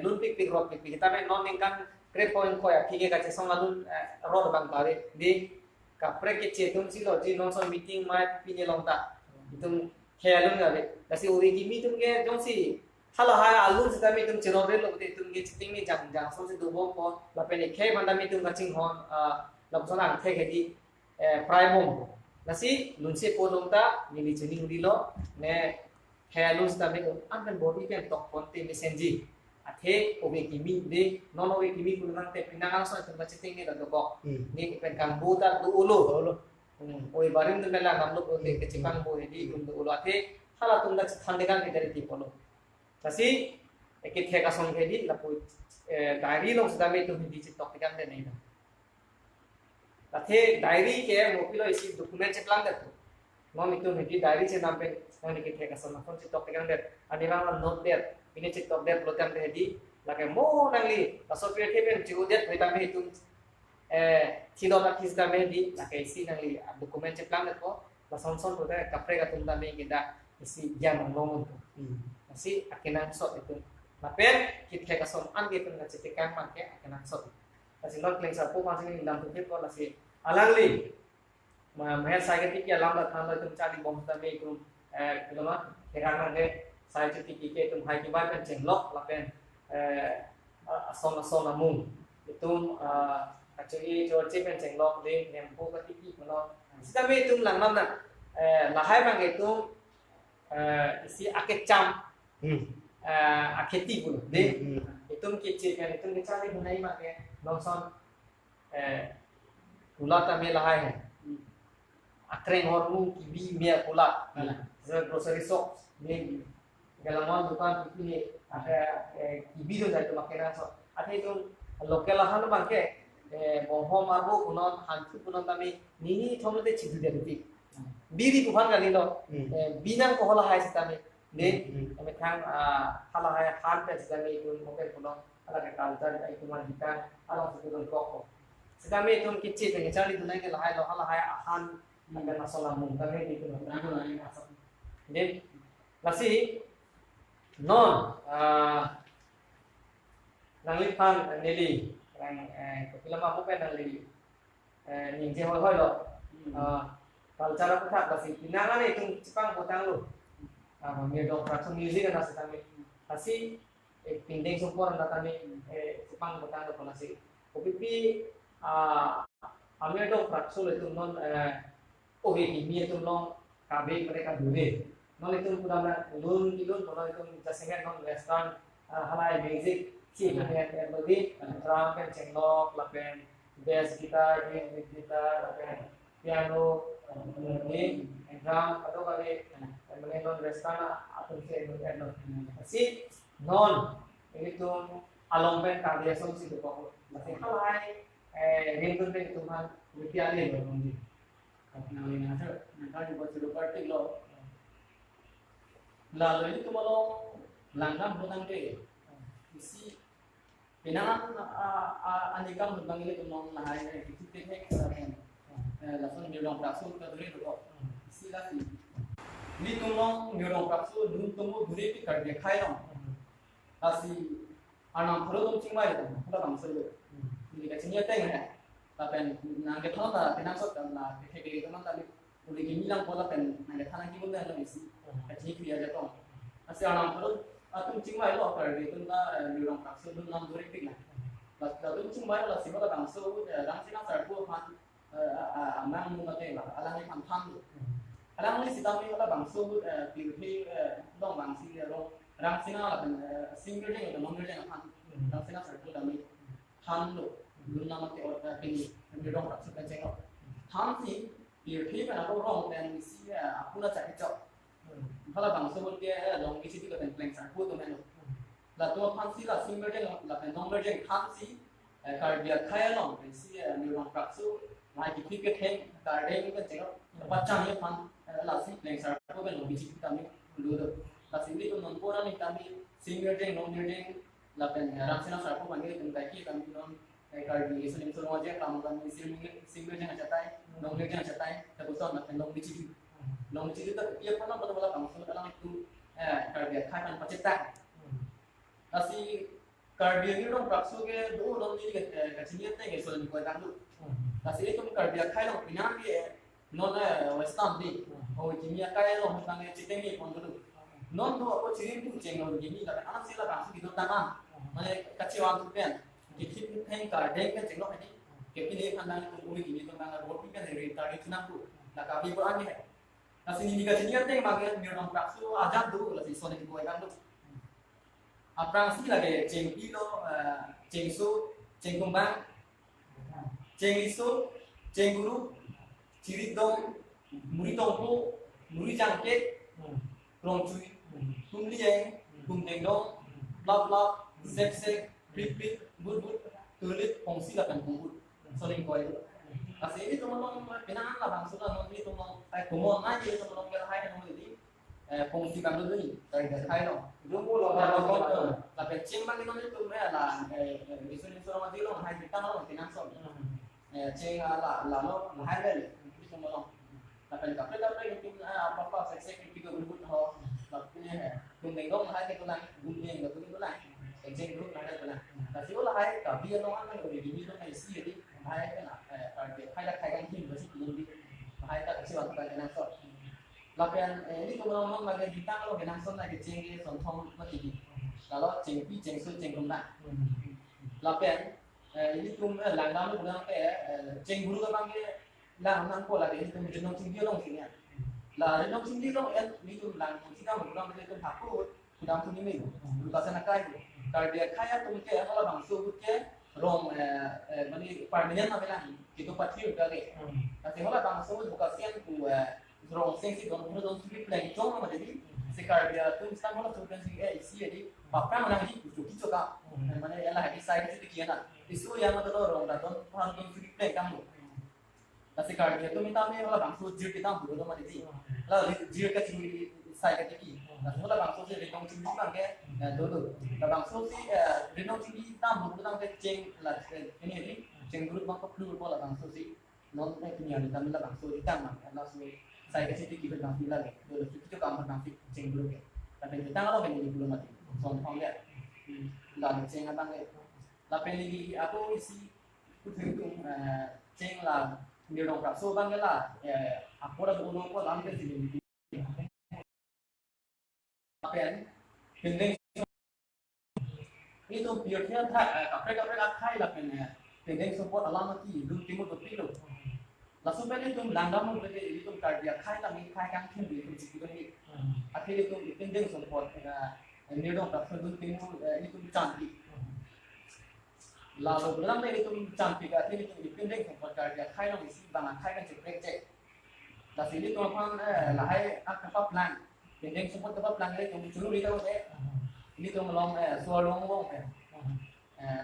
lun pik rok pik kita me non ningkan krep ko ya pike kacesong alun rod bang tare di kapre ke cetum silo ji non son meeting mai pini longta itum khelun ga kasi uri ki meeting ke jongsi hala ha alun sita meeting cherore lo te tum ge chiting ni jang so se dubo ko la pene khe banda meeting ga ching hon la sona the ke di prai bom nasi lunse po longta ni li chini uri lo ne khelun sita me an kan body ke tok ponte mesenji athe obe kimi de non obe kimi pulang te pinangang so tum ga chiting ni da do ni pen kang buta du ulo oi barim du mela namlo te ke chipang bo hedi tum du ulo athe hala tum da thandegan ke dari ti polo tasi eke theka song hedi la pu diary lo sada me tum hedi chitok tikan de nei da athe diary ke mopilo isi document cheplang de to no mi tum hedi diary che nam pe nang ke theka song phone chitok tikan de ani rang note de ini chitok de program de hedi lage mo nangli la software ke pen jiu de hoita me tum Tilo na kisda me di na kay si nang li dokumen che plan ko la son to da kapre ga tunda me gida isi jam ngomong to asi akenan so itu na pen kit ka son an ge pen na chetikan man ke akenan so asi non kleng sa po pa sini lam to ko la si alangli ma me sa ge ti alam la tham la tum chali bom ta me kum kiloma kerana ge sai cheti ki ke tum hai ki ba pen cheng lok la pen asong amung itu actually George pen cheng lok de nem po ka ti ki no sita me tum lang nam na la hai bang ge tum isi akecham aketi bu de itum ki che kan itum ke chali bunai ma ke nong son kula ta me la hai hai akren hormu kibi mia pula ze grocery shop ni galamon dukan ini ada kibi tu jadi makanan so ada itu lokal hal bangke bohong marbo kunon hantu kunon kami nini thomde chidu jadi biri bukan kali lo binang ko hola hai sitami de kami thang hala hai han pe sitami itu mungkin kunon ala ke culture ai kuman kita ala kunon ko sitami itu kicit dengan cari tu naik lahai lo hala hai han akan masalah mungkin itu de masih non nanglipan nili film aku kan nali ninje hoi hoi lo culture aku tak masih pinangan itu Jepang botang lo kami dong praktisi music kan masih kami masih pindeng support kami Jepang botang lo masih kopi kami dong praktisi itu non ini itu non KB mereka dulu non itu punya lun kalau itu jasengan non western halai music si dengan melodi drum pen cenglok lapen bass gitar lapen piano ini drum atau kali non western atau si non itu alompen karya solusi itu kok masih halai ringtone itu kan rupiah loh nanti buat sudah party lo lalu itu malah langgam butang deh isi pinangan anjingkan butang ini tuh mau nahai itu teknik langsung nyurong praksul ke dulu kok isi lagi ini tuh mau nyurong praksul dulu tunggu dulu itu kerja kaya dong kasih anak perlu tuh cingmai itu udah bangsa ini kecilnya tengah tapi nanti kalau tak pinang sot dan lah kekeh itu nanti udah gini lang pola pen nanti tanah gini udah isi kecil kriya jatuh masih anak perlu atau cingmai lo apa itu ntar nyurong praksul dulu enam duri pik lah lalu cingmai lo sih kalau bangsa langsung nang serbu kan amang mungkin lah alangnya kan tuh alang ini sih tapi kalau bangsa pilih dong bangsi lo langsung lah single jeng atau monger jeng kan langsung nang serbu dami kan lo belum nama teori ini mendorong praktik pencengok. Tapi pilih kan aku orang dan isi aku nak cari cok. Kalau bangsa dia long isi itu kan plan sarpu tu menu. Lalu pansi lah single jeng, lalu nomor jeng pansi kalau dia kaya long isi mendorong praktik lagi pikir heng garden pencengok. Bacaan ni pan lalu plan sarpu kan long isi kami dulu. Lalu ini tu nombor ni kami single jeng, nomor jeng, lalu ramsina sarpu panggil kami kami non kalau di Islam itu aja kamu kan single jangan catai, nomor jangan catai, tapi soal nak nomor diciduk tu ia pernah betul-betul kamu sudah dalam itu kalau dia kaitan pencetak, tapi kalau dia ni orang praksu ke dua orang ni kecilnya tu soal ni kau tahu, tapi itu kalau dia kaitan pinang dia non western di, oh kimia kaitan orang tangga ceteng ni pun dulu, non tu apa ciri tu cengol gini, tapi anak sila praksu itu tanam, mana kacauan tu kan. Kita heng garden kan cengok ini, kita ni pandang itu umi gini tentang roti kan dari tadi itu nampu, nak kami pun aneh. Nasi ni jika sini kan makan minum praksu ajar dulu, lagi soalnya kita ikan tu. Apa sih lagi ceng kilo, ceng su, ceng kumbang, ceng isu, ceng guru, cirit dong, muri tongpu, muri jangkit, rong cuy, kum liang, kum tengdong, lap, sep, prip, but tulis fungsi lah kan but saling kau itu. Asal ini teman-teman pinangan lah bang sudah nanti teman kumon aja teman-teman kita hai teman ini fungsi kan dulu ni dari hai no. Jumbo lah teman-teman. Tapi cing bang itu mereka lah isu orang mati lo hai kita lo pinang cing lah lo hai beli itu teman-teman. Tapi itu apa seksi kita berbut ho. Tapi kumeng dong hai kita lah kumeng betul itu lah. Cing dulu ada tu lah. Tapi kalau hai tapi yang orang kan udah gini tu kan isi jadi hai kan hai dah kai kan him bersih jadi hai tak kecil waktu kan nansot. Lapian ini tu orang lagi kita kalau kan nansot lagi cing ni sontong mati. Kalau cing pi cing su cing kumda. Lapian ini tu langgam tu bilang cing guru tu panggil lah nang ko lagi itu jenong cing dia long sini. Lah jenong cing dia long ini tu langgam kita bilang itu takut. Kudam tu ni, lupa sana kai. Kalau dia kaya tu mungkin kalau bang su mungkin rom mani permanent na bilang itu pati udah ke tapi hola bangsa buka sian tu rom sing si don suri plan jong ma jadi sekar dia tu istan hola tu kan si isi jadi papra mana di tu kicho ka mana ya lah di side itu kian na isu yang ada rom da don han don suri plan kamu tapi sekar dia tu minta me hola bangsa jir kita bulu do ma jadi lah jir ka suri side ka tiki nah hola bangsa si renong suri kan ke do la bangsa si renong suri tam bulu tam ke ceng la ini ni ceng group bang plu ko la bangsa si non punya ni tam la bangsa di tam la so saya kasi tiki ba bangsa la ke do itu kam bangsa ceng group ke tapi kita kalau ini belum mati son phong ya la ceng abang ke la peli aku isi kutung ceng la điều động cảm xúc bang cái là aku đã uno ko lam cái gì pen pending itu biarnya tak kapre akai lah pen pending support alam mati dum timur tu pilo langsung pen itu langdam mu bete itu kardia kai lah mi kai kan kin di itu ni akhir itu pending support điều động cảm xúc dum timur itu cantik lalu belum itu cantik akhir itu pending support kardia kai lah isi bang kai kan cekrek cek dah sini tu apa lahai apa plan pending support apa plan itu curu di tahu saya ini tu melong sualong wong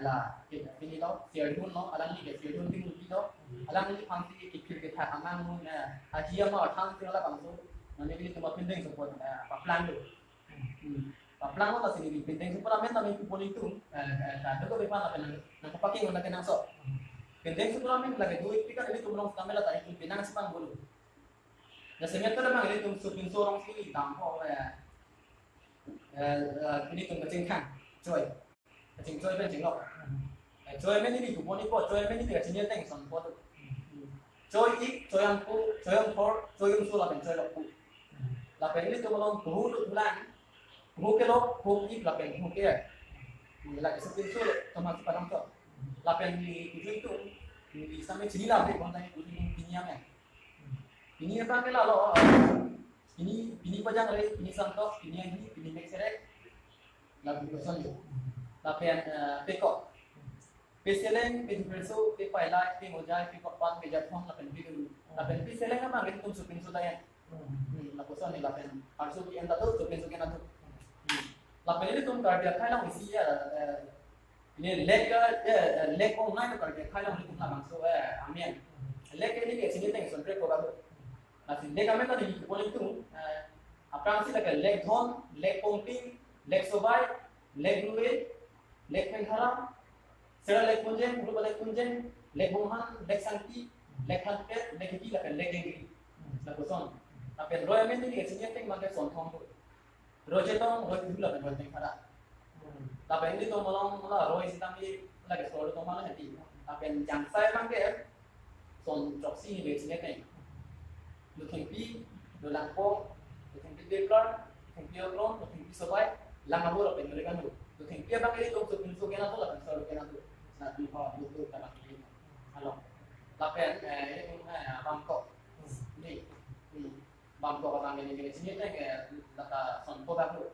lah ini lo siadun lo alang ni siadun di muti lo alang ni pangsi ikir kita amang mun ajiya ma thang tu lah bangso nanti ini tu pending support apa plan tu plan lo sini di pending support amen tapi kupon itu ada tu bepan apa nak pakai guna kena so pending support amen lagi duit pikir ini tu melong kamera tadi tu pinang sepang bulu nah sebenarnya tu memang ini tu supin sorong sini tampo ini tu kecing kan joy kecing joy ben jengok joy men ini tu poni po joy men ini kecingnya teng son po tu joy joy yang pu joy yang por joy yang sulah ben joy lok pu lapen ini tu melong buhu tu bulan buhu ke lok buhu ini lapen buhu ke lagi supin sul sama tu padang tu lapen di tujuh itu di sampai sini lah deh konten itu ini yang ini apa ke lalu ini pajang lagi ini santok ini yang ini mix serek lalu person itu tapi yang pekok peseleng penjualso pe pilot pe mojai pe kopan pe japong lapen bidu lapen peseleng apa gitu tuh supin sudayan lalu person ini lapen harus yang tahu supin sudayan itu lapen ini tuh kerja kailang isi ya ini leg online kerja kailang itu lah maksud amin leg ini kayak sini teng sontrek kok Así, leg kami tadi kupon itu apa sih lagi leg thon, leg pumping, leg sobai, leg nuwe, leg penghara, sera leg punjen, grup leg punjen, leg buhan, leg santi, leg hantet, leg hiki lagi leg dengki, lagu son. Tapi roy amen ini kesini teng mana son thong tu, roy jetong roy dulu lagi roy penghara. Tapi ini tu malam roy sitami lagi selalu tu mana hati. Tapi yang saya panggil son joksi ini kesini teng. Lu tempi, lu langpong, lu tempi deplar, tempi okron, lu tempi sobai, lang abo lo pengen kan lu. Lu tempi abang ini tu pintu kena tu lah kan selalu kena tu. Nah tu ha tu kan ini. Halo. Lapen ini bangkok. Ni. Bangkok abang ini sini teh lata sonpo dah tu.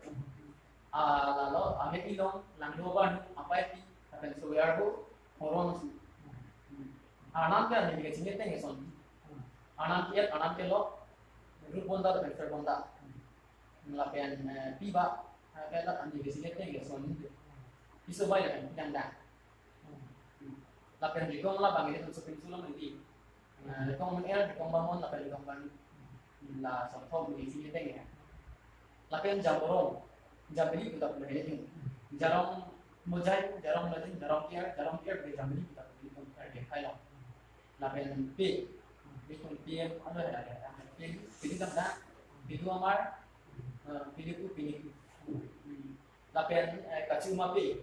Lalu ame ilong lang doban apa itu akan suwer bu horon. Anam kan ini sini teh son. Anam ke lo group bonda dan fair bonda melakukan piba kalau andi di sini tengok soalnya bisa bayar kan janda lakukan di kong lah bang ini untuk pinsulam nanti kong menel kong bangun lakukan di kong bangun lah sampai di sini tengok lakukan jamborong jambeli kita boleh ini jarang mojai jarang lagi jarang kier di jambeli kita boleh kerja kayak lakukan p Bikun PM ada pilih tak pilih amar pilih tu lapian kacau mapi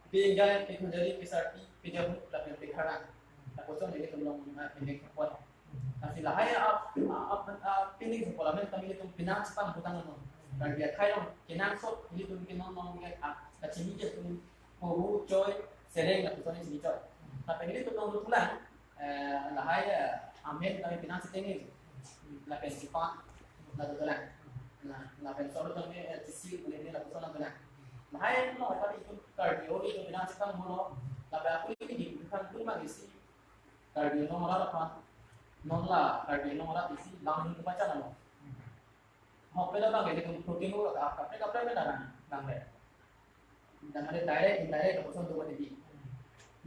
pilih jalan pilih jadi PSRP pilih lapian pekharan tak kosong jadi tolong pilih kuat nanti lah ayah pilih sekolah men kami itu pinang sepang hutang non dan dia kaya kinang sok pilih tu pinang non kacau ni je tu mau joy sereng lah kosong ni joy tapi ini tu tolong pulang lahai amen kami pinang setengah la pensipan la dolan la pensoro también el tisi boleh ni la persona dolan Hai no tadi itu cardio itu bilang sekarang mulu. Tapi aku ini di bukan tuh lagi sih. Cardio nomor apa? Non lah cardio nomor isi lang itu baca nalo. Học cái đó bằng cái protein của các cái là làm đấy. Dan ada direct indirect apa pun tu tadi.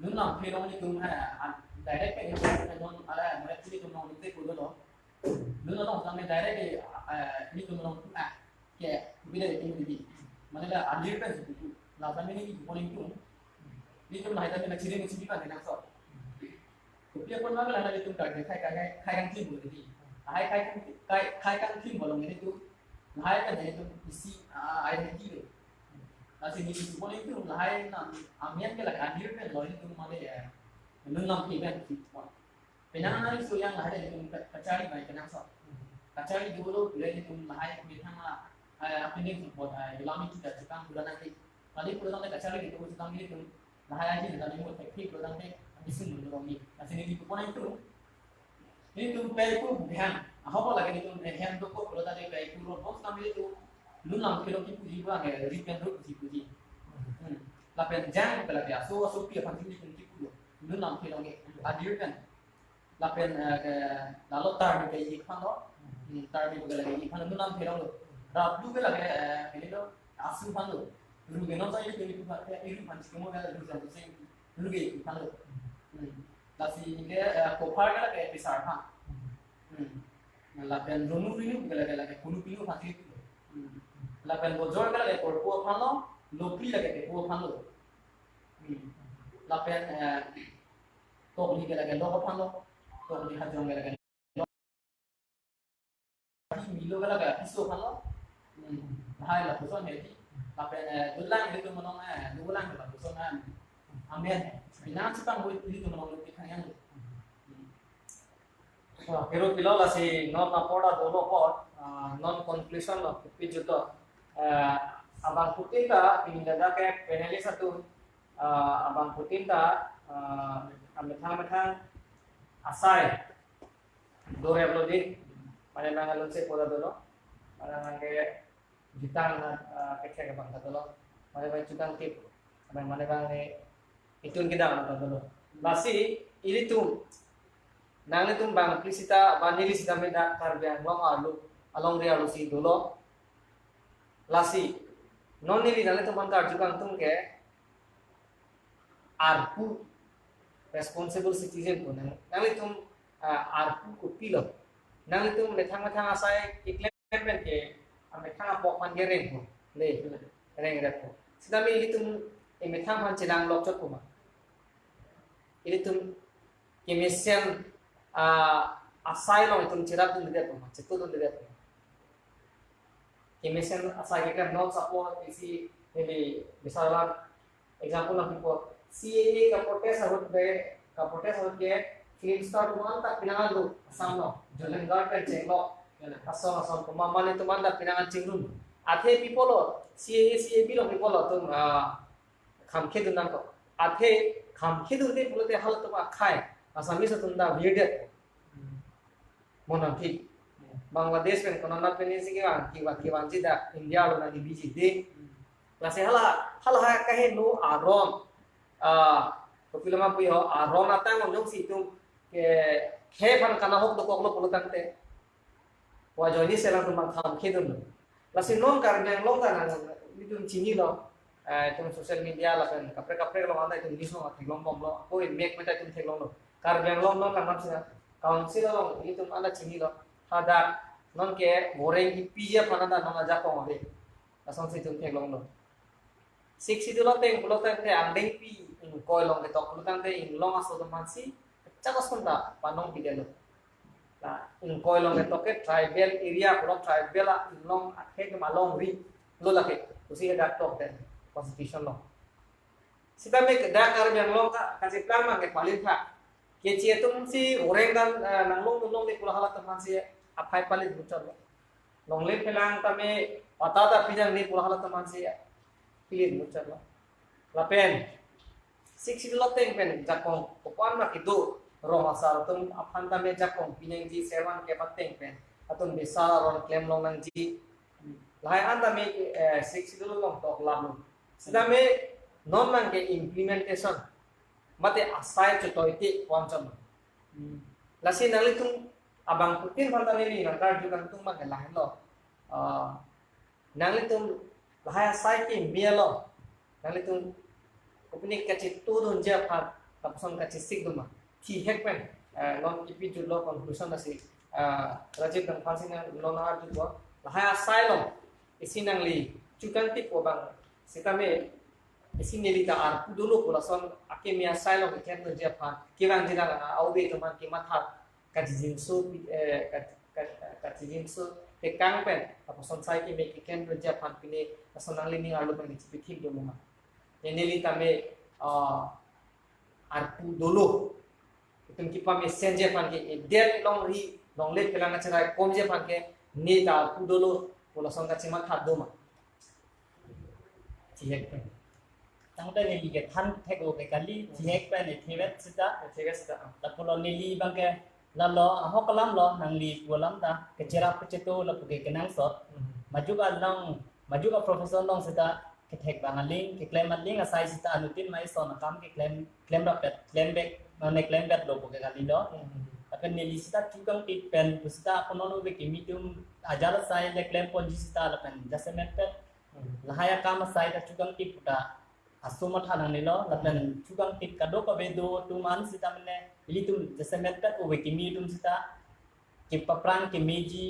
Nun nam phero ni tu direct cái ini non ada mereka ni tu non itu kudo lo. Nun non sampai direct ni tu non kayak bila itu tadi. Mana lah alir kan seperti itu. Lah sampai ni boleh tu. Ni tu nak kita nak ciri ni ciri kan nak so. Tapi apa nama lah itu kan kai kan tim boleh tadi. Kai kan tim boleh ni tu. Hai kan itu isi identity tu. Nasi ni isi boleh itu hai nam amian ke lagi alir kan loh itu mana ya. Nun nam event fit. Penangan itu yang ada itu kacari baik kenang so. Kacari dulu bila itu hai bintang apa ni buat ilami kita sekarang bulan nanti. Kali bulan nanti kacari itu sekarang ini tu hai aja kita ni buat teknik bulan nanti isin dulu ni. Nasi ni itu pun itu. Ini tu pay ku bukan. Apa lagi itu hand tu kok kalau tadi pay ku box kami itu lunam kilo ki puji ba ngai ripen ru puji. La pen jang pela dia so pi apa tu ki puji. Lunam kilo ngai adir kan. La pen lalu tar ni kai ikhan do. Tar ni bukan lagi ikhan lunam kilo lo. Ra lu ke lagi ini lo asu kan lo. Lu ke no sai itu ni pa ini pan sikmo ga lu sa sai lu ke ikhan lo. Lasi ni ke kopar ka lagi besar kan. Lapen ronu pinu lagi kunu pinu pasti itu. Lapen bojor lagi korpo phano, lopri lagi korpo phano. Lapen tokli lagi logo phano, tokli hajong lagi. Milo lagi piso phano. Hai la puson heti. Lapen dulang itu menong dulang la puson amen. Bina cipang boleh itu menong itu kan yang. Pero kilo lah si non napoda dolo pot non conclusion lah tapi juto abang putin ta pindah ke penelis satu abang putin ta ametang asai dore blodi mana mangalun se poda dolo mana mangai jutang kecek ke bangsa dolo mana bang jutang tip mana bang itu kita nonton dolo masih ini tuh nang itu bang prisita banili sita meda karbian long alu along ria alu si dolo lasi non nili nang itu mangkar juga tung ke arpu responsible citizen pun nang itu arpu kupilo nang itu methang asai iklan ke methang apok man gereng pun le reng rep sita mi itu methang man cilang lokcot pun itu kemisian asai long itu cirat tu tidak pun, cetu tu tidak pun. Kemisian asai kita non support isi ini misalnya example lang po CAA kapotes harus ke film star tuman tak pinangan tu asam lo, jalan guard kan cenglo, asam pemaman itu mana pinangan cengrun. Ate people lo CAB lo people lo tu kamke tu nang ko. Ate kamke tu ni boleh hal tu akai. Asami setunda weird monarki Bangladesh pen konon pen ini sih kiwan cida India lo lagi biji deh lase hala kahe no aron film apa yo aron atang ngomong sih itu ke pan kana hok do koklo pulutan te wajah ini selang tumbang kam kedun lase non karena yang long kan itu cini lo itu sosial media lah kan kapre lo mana itu nisno ati lombong lo koi make meta itu telong lo karbiang long non kan sih kaunsil long itu mana cini lo ada non ke goreng ipia mana dah non aja kong ada asal sih itu telong lo siksi dulu teng pulau teng andeng pi koi long ketok pulau teng in long asal tu mansi cakap sebentar panong pide lo nah in koi long ketok ke tribal area pulau tribal lah in long akhir ke malong ri lo lah ke usi ada tok teng constitution lo sita me dah karbiang long kasih plan mang ke paling tak kecil itu si orang kan nanglong di pulau halat teman si apa paling bocor long lep pelang kami patah pinjang di pulau halat teman si pilih bocor lah lapen siksi dulu teng pen jakong kapan mak itu roh asal tu apa kami jakong pinjang di sewan ke pateng pen atau besar orang klaim long nang ji lahai anda me siksi dulu long tok lalu Sita me non nang ke implementation mate asai chutoiti ponchon lasi nali tung abang putin phanta ni nang kar jukan tung ma lah lo nang tung lahai asai ki mielo nang tung upni kachi tu dun ja phat tapson kachi sik duma thi hekpen non ipi ju lo conclusion lasi Rajiv dan Fansin lo na ju lo lahai asai lo isinang li jukan ti po bang sita me isi nelita ar dulu pulason ake mia sailong ikan no Japan kirang jina aubi teman kimat kajijin su tekang pen aposon sai ki me ikan no Japan pini asonang lini alu pen dicipit dulu mah nelita me ar dulu itu kipa me sen Japan ki der long ri long let pelang acara kom Japan ke nita dulu pulason kacimat doma tiek pen tang ta nili ke than thek o ke kali thek pa ne thevet sita tiek sita la polo nili bang ke la lo ho kalam lo nang li kolam ta ke jera pecheto la ke kenang sot maju ka professor long sita ke thek bang ling ke claim ling asai sita anutin mai son kam ke claim back ne claim back lo ke kali do akan nili sita tukang ti pen sita kono be ke mitum ajala sai le claim pon sita la pen jasemet pet la haya kam sai ta tukang ti puta asuma thanang nilo lapan tukang tip kado ka bedo tuman sita mene ili tum jasemet kat o wekimi tum sita ke paprang ke meji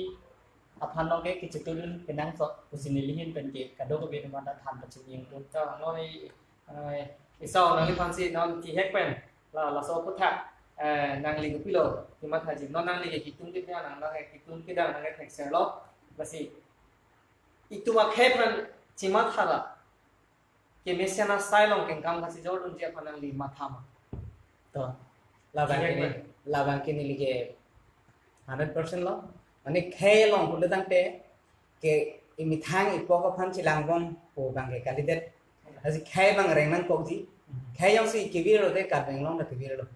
aphanong ke chitulun penang so usinilihin pen ke kado ka bedo mata than pa ching tum ta no ni isau nang li Fansin non ti hekpen la so puthak nang li pilo kimat haji non nang li ke kitung ke nang ke kitung ke nang ke thek lo basi itu ma khepran chimat hala ke mesiana sailong ke kam kasi jorun je panang li mathama to labang ke nili ke 100% lo mane khay long pun datang te ke imithang ipo ka phan chilang bom po bang ke kalidet asi khay bang reng nan ko ji khay yang si kibiro te ka beng long na kibiro lo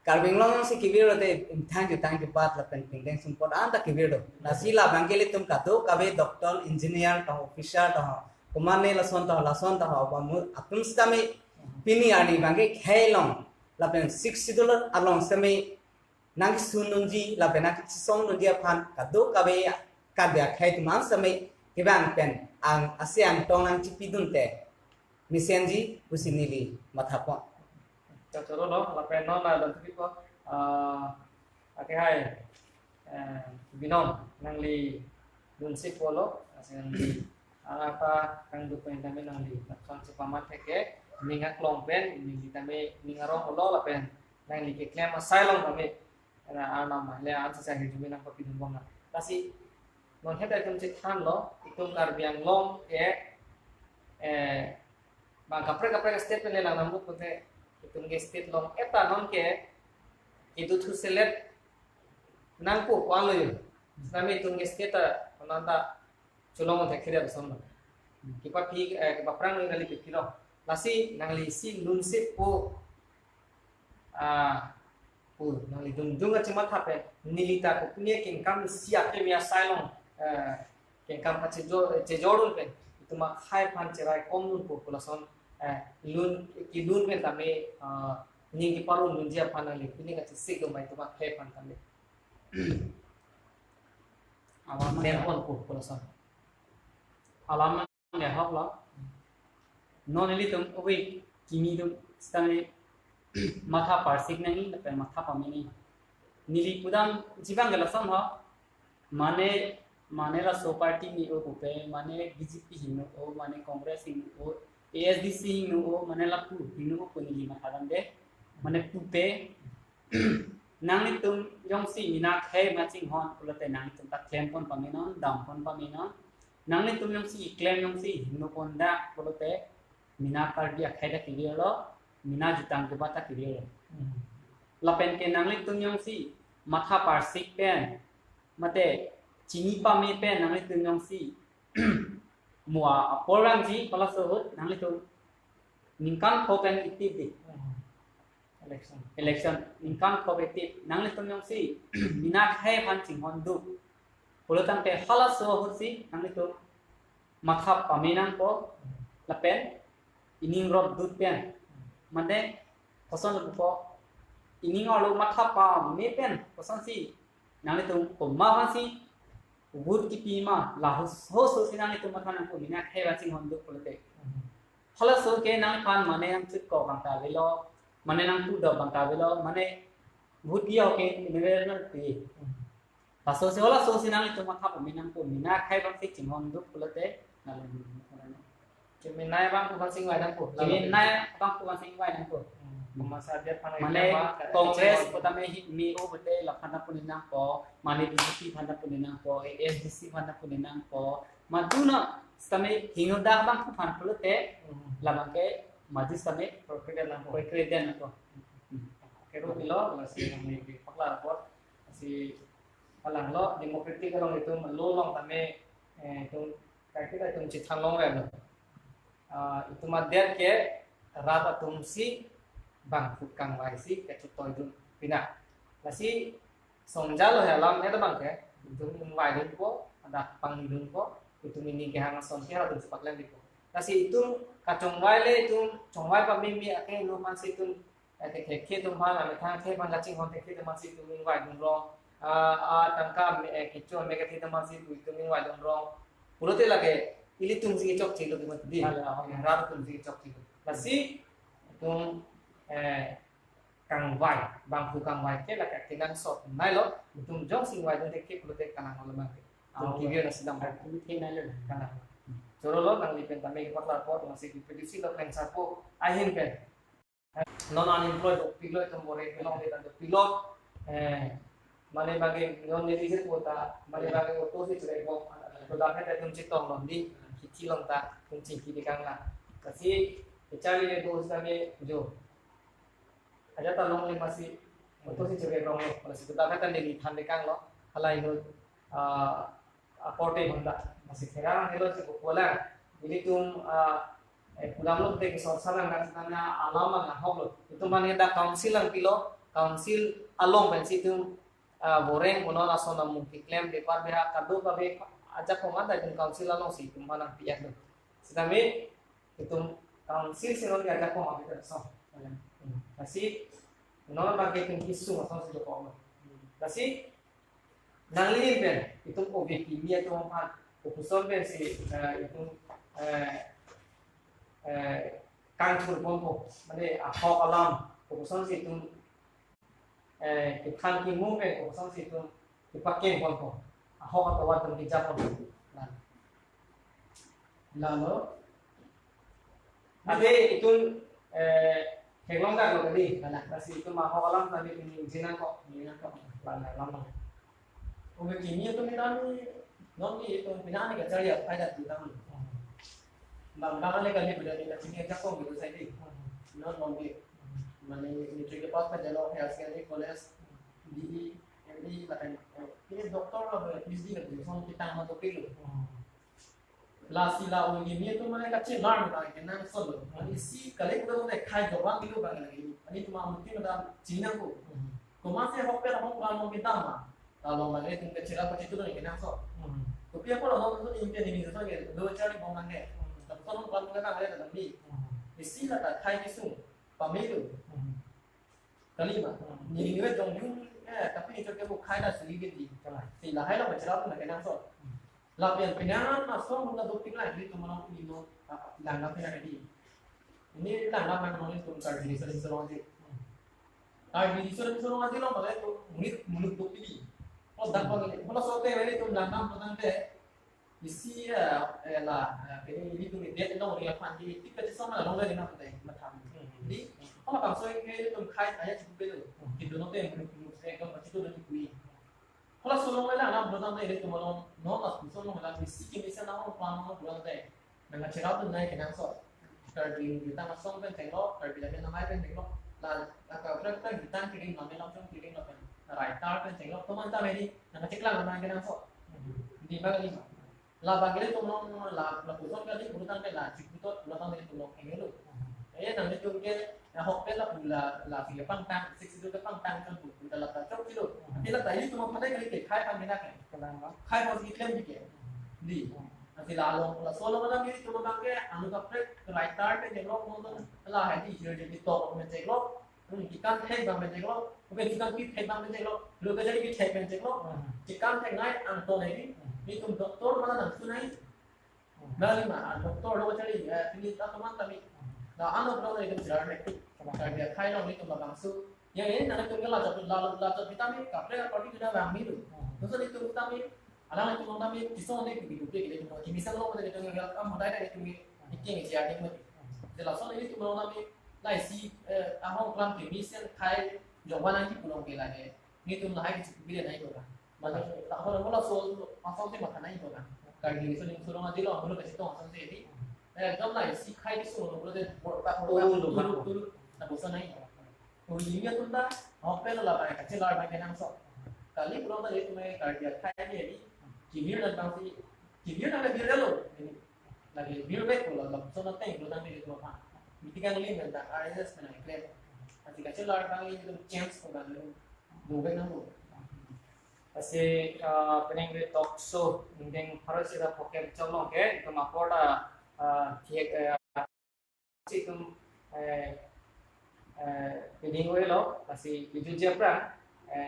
ka beng long si kibiro te imithang ju tang ke bat la pen ping deng sum pod an ta kibiro na si labang ke li tum ka do ka be doctor engineer to officer to kumane lason ta bamu atum stame pini ani bange khailong lapen $60 along stame nang sununji lapena song nunji aphan kado kabe kabya khait man stame kibang pen ang ASEAN tong nang chipidun te misenji usinili mathapo choro lo lapen non la dan tipo ake hai binom nang li dun sip polo asen apa kang du pen tame nang li kon sepamat ke ninga klong pen ni tame ninga ro lo la pen nang li ke klem asylum tame ana nama le an sa hi jumi nang papi dum bang kasi non heta tum che than lo itum lar biang long ke bang kapre step le lang namu pote itum ge step long eta non ke itu thu select nang ko kwang lo yu nami itum ge step ta nanda Sulong untuk kira bersama. Kita pergi ke perang dengan lagi kilo. Nasi nangli si lunsip po nangli dung cuma tape nilita ko punya kengkam siap ke mia sailong kengkam pace jejorun pen itu mak hai pan cerai komun po pulason lun pen tame ningi parun lunjia panali ini ngaci sigum itu mak hai pan tame awam nepon po pulason alaman ya hapla non eli tum owi kimi tum stane matha parsik nahi pe matha pamini nili pudam jibang galasam ha mane la so party ni o pe mane BJP hinu o mane congress hinu o ASDC hinu o mane la pu hinu o nili matha dande mane pupe nangni tum yong si mina khay matching hon pulate nang tum ta claim pon pamina dam pon pamina nangni tum yong si claim yong si hinu ponda pulate mina kardia khaida kiriolo mina jutang ke bata kiriolo lapen ke nangli tum yong si matha parsik pen mate chini pa me pen nangli tum yong si mua porang ji pala sohut nangli tum ningkan khopen itib election ningkan khobetip nangli tum yong si mina khay phan ching hondu pulotang te hala sohut si nangli tum matha pamenang ko la pen ining rod dut pen mane koson lu ko ining alu matha pa me pen koson si nang itu pemma si wood ki pima la ho so si nang itu matha nang ko mina khai ba sing hon duk pulte hala so ke nang pan mane ang chit ko bang ta velo mane nang tu do bang ta velo mane wood ki oke ne na ti paso se hola so si nang itu matha pa mina ko mina khai bang si ching hon duk pulte na Keminai bang bukan sing wae nangku. Jadi nai bang ko bang sing wai nang ko Masa dia panai mane kongres pertama mi o bete la phana puninang po mane DCC phana puninang po SDC phana puninang po maduna stame hingoda bang ko phan pulute la bang ke majis stame Perkiraan nangku. koi kreden ko Kero bilo masih kami di fakla rapor masih palang lo demokratik kalau itu melolong kami itu kayak kita itu cita long ya itu madian ke rata tumsi bang tukang waisi ke contoh itu pina masih sonjalo ya lam itu bang ke itu mengwai dun ko ada pang dun ko itu mini ke hang sonjalo itu sepak lagi ko masih itu kacung wai le itu congwai pamimi ake lu masih itu ke tu mana metang ke bang kacing hon ke masih itu mengwai dun ro tangka kicu me ke itu masih itu mengwai dun ro pulote lagi ili tum sing chok chilo di mati rar tum sing chok chilo masih tum kang vai bang pu kang vai ke la ka tingan sot nai lo tum jong sing vai dun ke pulote kanang lo mang tum kivio na sidang ba tum ke nai lo kanang joro lo kang lipen tame ke pakla pot masih di prediksi lo kan sapo ahin pen non unemployed pilot tum bore belong de tanto pilot mane bagi non netizen kota mane bagi auto si cure ko to dapat tum citong lo di cilong ta tum cingki di kang la kasi cari le dos kami jo aja talong le masih auto si cure rong lo masih to dapat di than di kang lo halai lo aporte honda masih kira helo si bola jadi tum pulang lo te kisor salang kan sana alama na holo itu mane da council ang pilo council along pensi tum boreng mono na sona mungkin claim de par beha kado ka be ajak ko mata itu council along si tum mana piak do sidame itu council sino ni ajak ko ma be so kasi mono bagi tum kisu ma so joko ma kasi nangli ben itu ko be kimia to ma ko kusol ben si itu kantor bombo mane ahok alam ko kusol si itu kan ki mungkin ko sang situ dipakai pon ahok atau watem di Jepang lalu ada itu heglong dah lo tadi kasih itu mah ahok alam tadi ini jinan kok lama Oke kimia itu minami non itu minami gak cari ada di tangan bang le kali beda di sini aja kok gitu saya di non mana nutri ke pas pada health care college di MD bahkan ini doktor apa PhD kan jadi sama kita sama topik lo sila ini itu mana kecil larm tak kena solo ini si kali udah mulai kai jawab gitu bang lagi ini cuma mungkin ada Cina ko masih hopper mau kita mah kalau mana itu kecil apa itu nih kena so tapi apa lo itu ini so gitu dua cari mau mana tapi kalau kalau kita ada tapi isi lah tak kai kisung pamilu kalima ni ni jong yung tapi itu ke bu khai da sedikit di si lah hai la macam tu nak kena so la pian pian na so mun da doping la ni tu mana ni no lang na pina di ini lang na mana ni tu kar di sering serong di di sering serong di lo mala tu mulut doping oh dan pagi mana so te ni tu lang na pun te isi la ini tu ni dia no ni apa di tipe sama la lo le na te macam di kalau bang soy ke itu khai ayat cukup betul itu nanti yang perlu saya kan itu nanti kui kalau sulung lah nak berada di itu malam non sulung lah mesti kita bisa nak plan mau berada dengan cara tu naik kenang so kerja kita masuk kan tengok kerja kita namai kan tengok lah kalau kita kita kirim nama langsung kirim nama right tar kan tengok teman tak ini nak cek lah nama kenang so di mana ni lah bagi itu non lah pusat kali urutan kan lah cukup urutan dari tu ini lu nanti tu ke học cái là vì băng tăng dịch sự cái băng tăng trong tủ là chốc cái độ thì là tại vì tụi nó thấy cái khai phang cái này khai phang gì thêm gì gì nanti lalu lah soalnya mana ini cuma bangke anu kapre writer ke jelok nonton lah hadi jadi top menjelok ikan teh bang menjelok bukan ikan pit teh bang menjelok lu kerja di teh menjelok ikan teh naik anton ini itu doktor mana nang sunai dari mana doktor lo cari ini tak teman tapi nah anu berapa itu jalan itu dia kai lo itu bang su yang ini nanti tunggu lah jadi vitamin kapre kalau kita bang miru terus itu vitamin alang itu kami kisah ni kita gitu kita misal lo kita kita nggak am ada itu ini jadi mesti jelas soal ini kita kami lai si ahong kelam misal kai jawaban lagi pulang ke lagi ni tu lah itu bila naik tu kan mana tak boleh mula soal asal tu makan naik tu kan kalau ini suruh ngaji lo mula kasih tahu asal tu ini jam lai si kai itu suruh mula tu turun tak bosan naik ini tu dah apa lo lah kecil lah makan yang sok kali pulang tadi tu mereka kerja kai ni Kibir dan bangsi, kibir ada bir dulu, lagi bir baik pula, lalu so nanti itu nanti itu apa, mitikan ini benda, RSS mana klaim, nanti kecil lah bangsi itu chance pula dulu, dua namu. Kasi pening we talk show indeng harus sida poker chalong ke itu mapoda kiek itu pening we lo kasi biju japra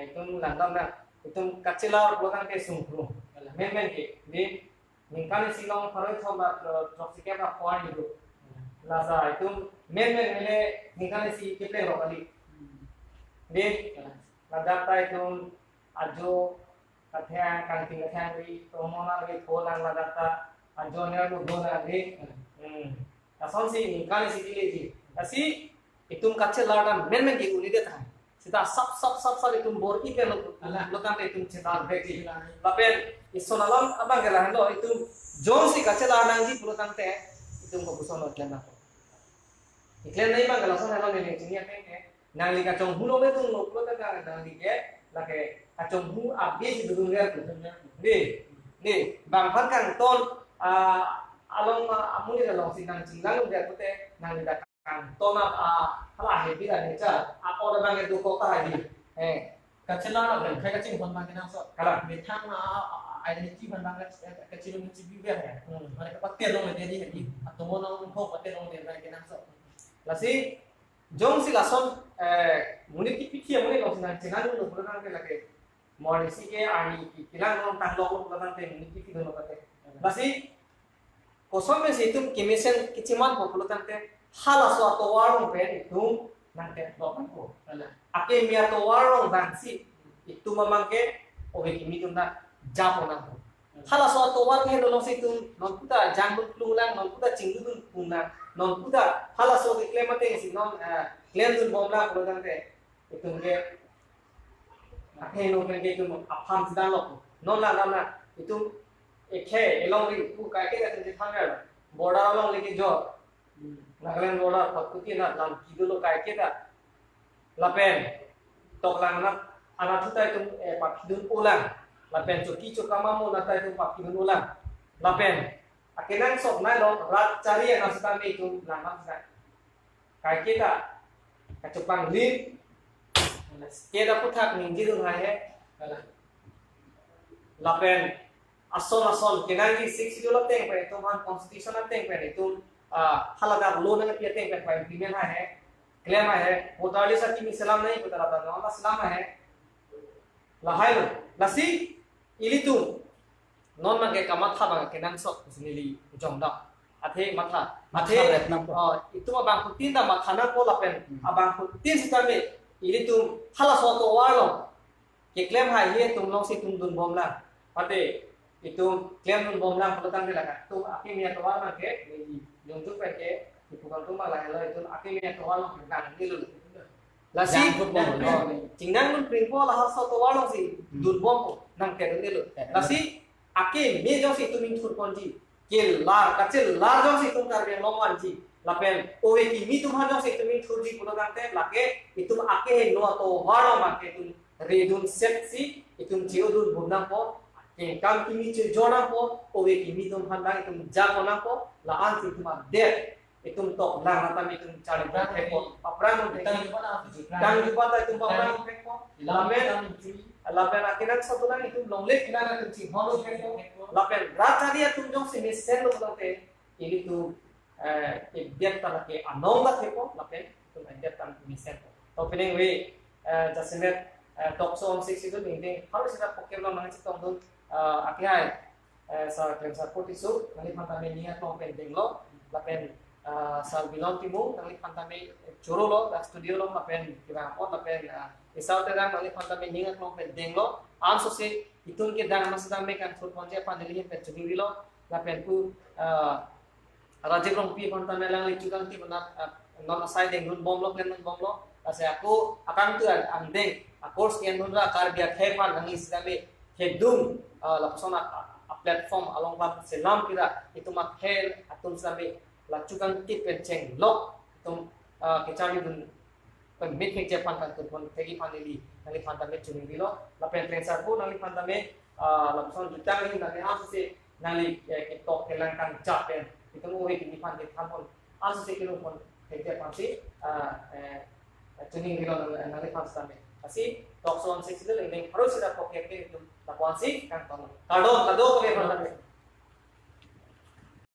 itu landam na itu kecil lah bukan ke sungkru. Men ke di ningkali silong harus coba tropiknya apa kuat itu lasa itu men ele ningkali si kita lo kali di ladata itu ajo katanya kan tinggal di tomona lagi polang ladata ajo nya lu dona di asal si ningkali si dili asi itu kecil lah men ke uni dia kita sab itu bor ikan lo kan itu cinta bagi tapi isonalam abang gelah lo itu jong si kacil anang di pulau tante itu nggak busuk lo iklan apa iklan ini bang gelah soalnya lo nih cini apa ini nang li kacung hulu itu lo pulau tante nang li ke lagi kacung hulu abis itu dunia tu nih bang kan ton along amuni kalau si nang cinggang dia putih nang li kan ton apa hebi lah nih car orang bang itu kota lagi Kecil lah kan, kayak kecil pun bangke nang sok, Kalah. betang identity pun bangke kecil mesti biar ya, mereka pakai dong dia di, atau mau nang kau pakai dong dia bangke nang sok. lasi jong si lason muni pikir muni lo sinang cengan lo pulang ke lagi mau di sini ani kilang lo tang lo pulang ke muni pikir lo kate lasi kosong mesi itu kimisen kiciman po pulang ke halas atau warung pe itu nanti lo kan po ake mia to warung dansi itu memangke oke kimi tu na japo na halas atau warung itu lo situ non puta jambul pulang non puta cinggu pulang non puta halas atau klaim mate si non klaim tu bomla pulang ke itu ke ake no ke itu apam sedang lo non la itu eke elong itu kayak kita tu tanggal border along lagi jo Nagaland border pakuti na lam kidulo kayak kita lapen tok lang anak kita itu pakidun ulang lapen cuki cukamamu nata itu pakidun ulang lapen akenan sok na lo rat cari yang nasi kami itu lama sekali kayak kita kacupang lin kita putak minggi tu ngahe lapen asol kenan di 6 itu lateng pe itu man constitution lateng pe itu halaga lo nang pia teng pe implement hai claim है वो ताली सच्ची में सलाम नहीं पता रहता ना अल्लाह सलाम है लाहाइलो लसी इली तू नॉन में के कमत था बंग के नंसो उसनिली जोंदा अथे मथा अथे itu abang putin dah mathana ko lapen abang putin sitar me ili tu hala so to warlo ke claim hai ye tum long si tum dun bom la pate itu claim dun bom la ko tang la tu aki mi to war ke yung tu pe ke bukan rumah lah itu akhirnya kewalong kan dulu lasi tinggal nun pringpo lah hasil kewalong si durbom nang keren dulu lasi akhir me jauh si tu minggu ponji kil lar kecil lar jauh si tu karya lomwan ji lapen owe ki mi tu jauh si tu minggu ji pulau kante lake itu akhir no to warong make tu redun set si itu jiodun bundang po kam kimi jona po owe ki mi tu handang itu jago na po laan si tu ma der itu untuk lang nata itu cari brand hepo paprang Kita itu juga ada kang di kota itu paprang hepo lamen lapen akhirnya satu lagi itu long leg Kita ada cing holo hepo. lapen raja dia tunjong sini selo lote ini tuh biar tanah ke anong lah hepo lapen itu biar tanah misen to pening we jasinet tokso on six itu ini harus kita poker lo mangan citong tuh akhirnya sa klem sa potisu nanti pantame niat lo pending lo lapen sal bilong timu nanti pantame curo lo da studio lo lapen kira apa lapen isau terang nanti pantame niat lo pending lo anso se itun ke dang mas dame kan fut ponje pandeli pe chuni lo lapen ku rajib long pi pantame lang li chukang ti mana non asai deng run bom lo ken bom lo asa aku akan tu andeng course yang nundra kar dia hepan nang isdame hedung lapsona platform along pat selam kira itu mak hel atun same la chukang tip penceng lo itu kecari dun pemit ke Japan kan pun tegi paneli nali pantame chuni bilo la pentrensar ko nali pantame lapson jutang ni nali asuse nali ketok kelangkan japen itu mo heki pante thampon asuse kilo pon tegi pansi chuni bilo nali pantame asi tokson six itu ini harus kita pakai itu lakukan sih kan kado kado pakai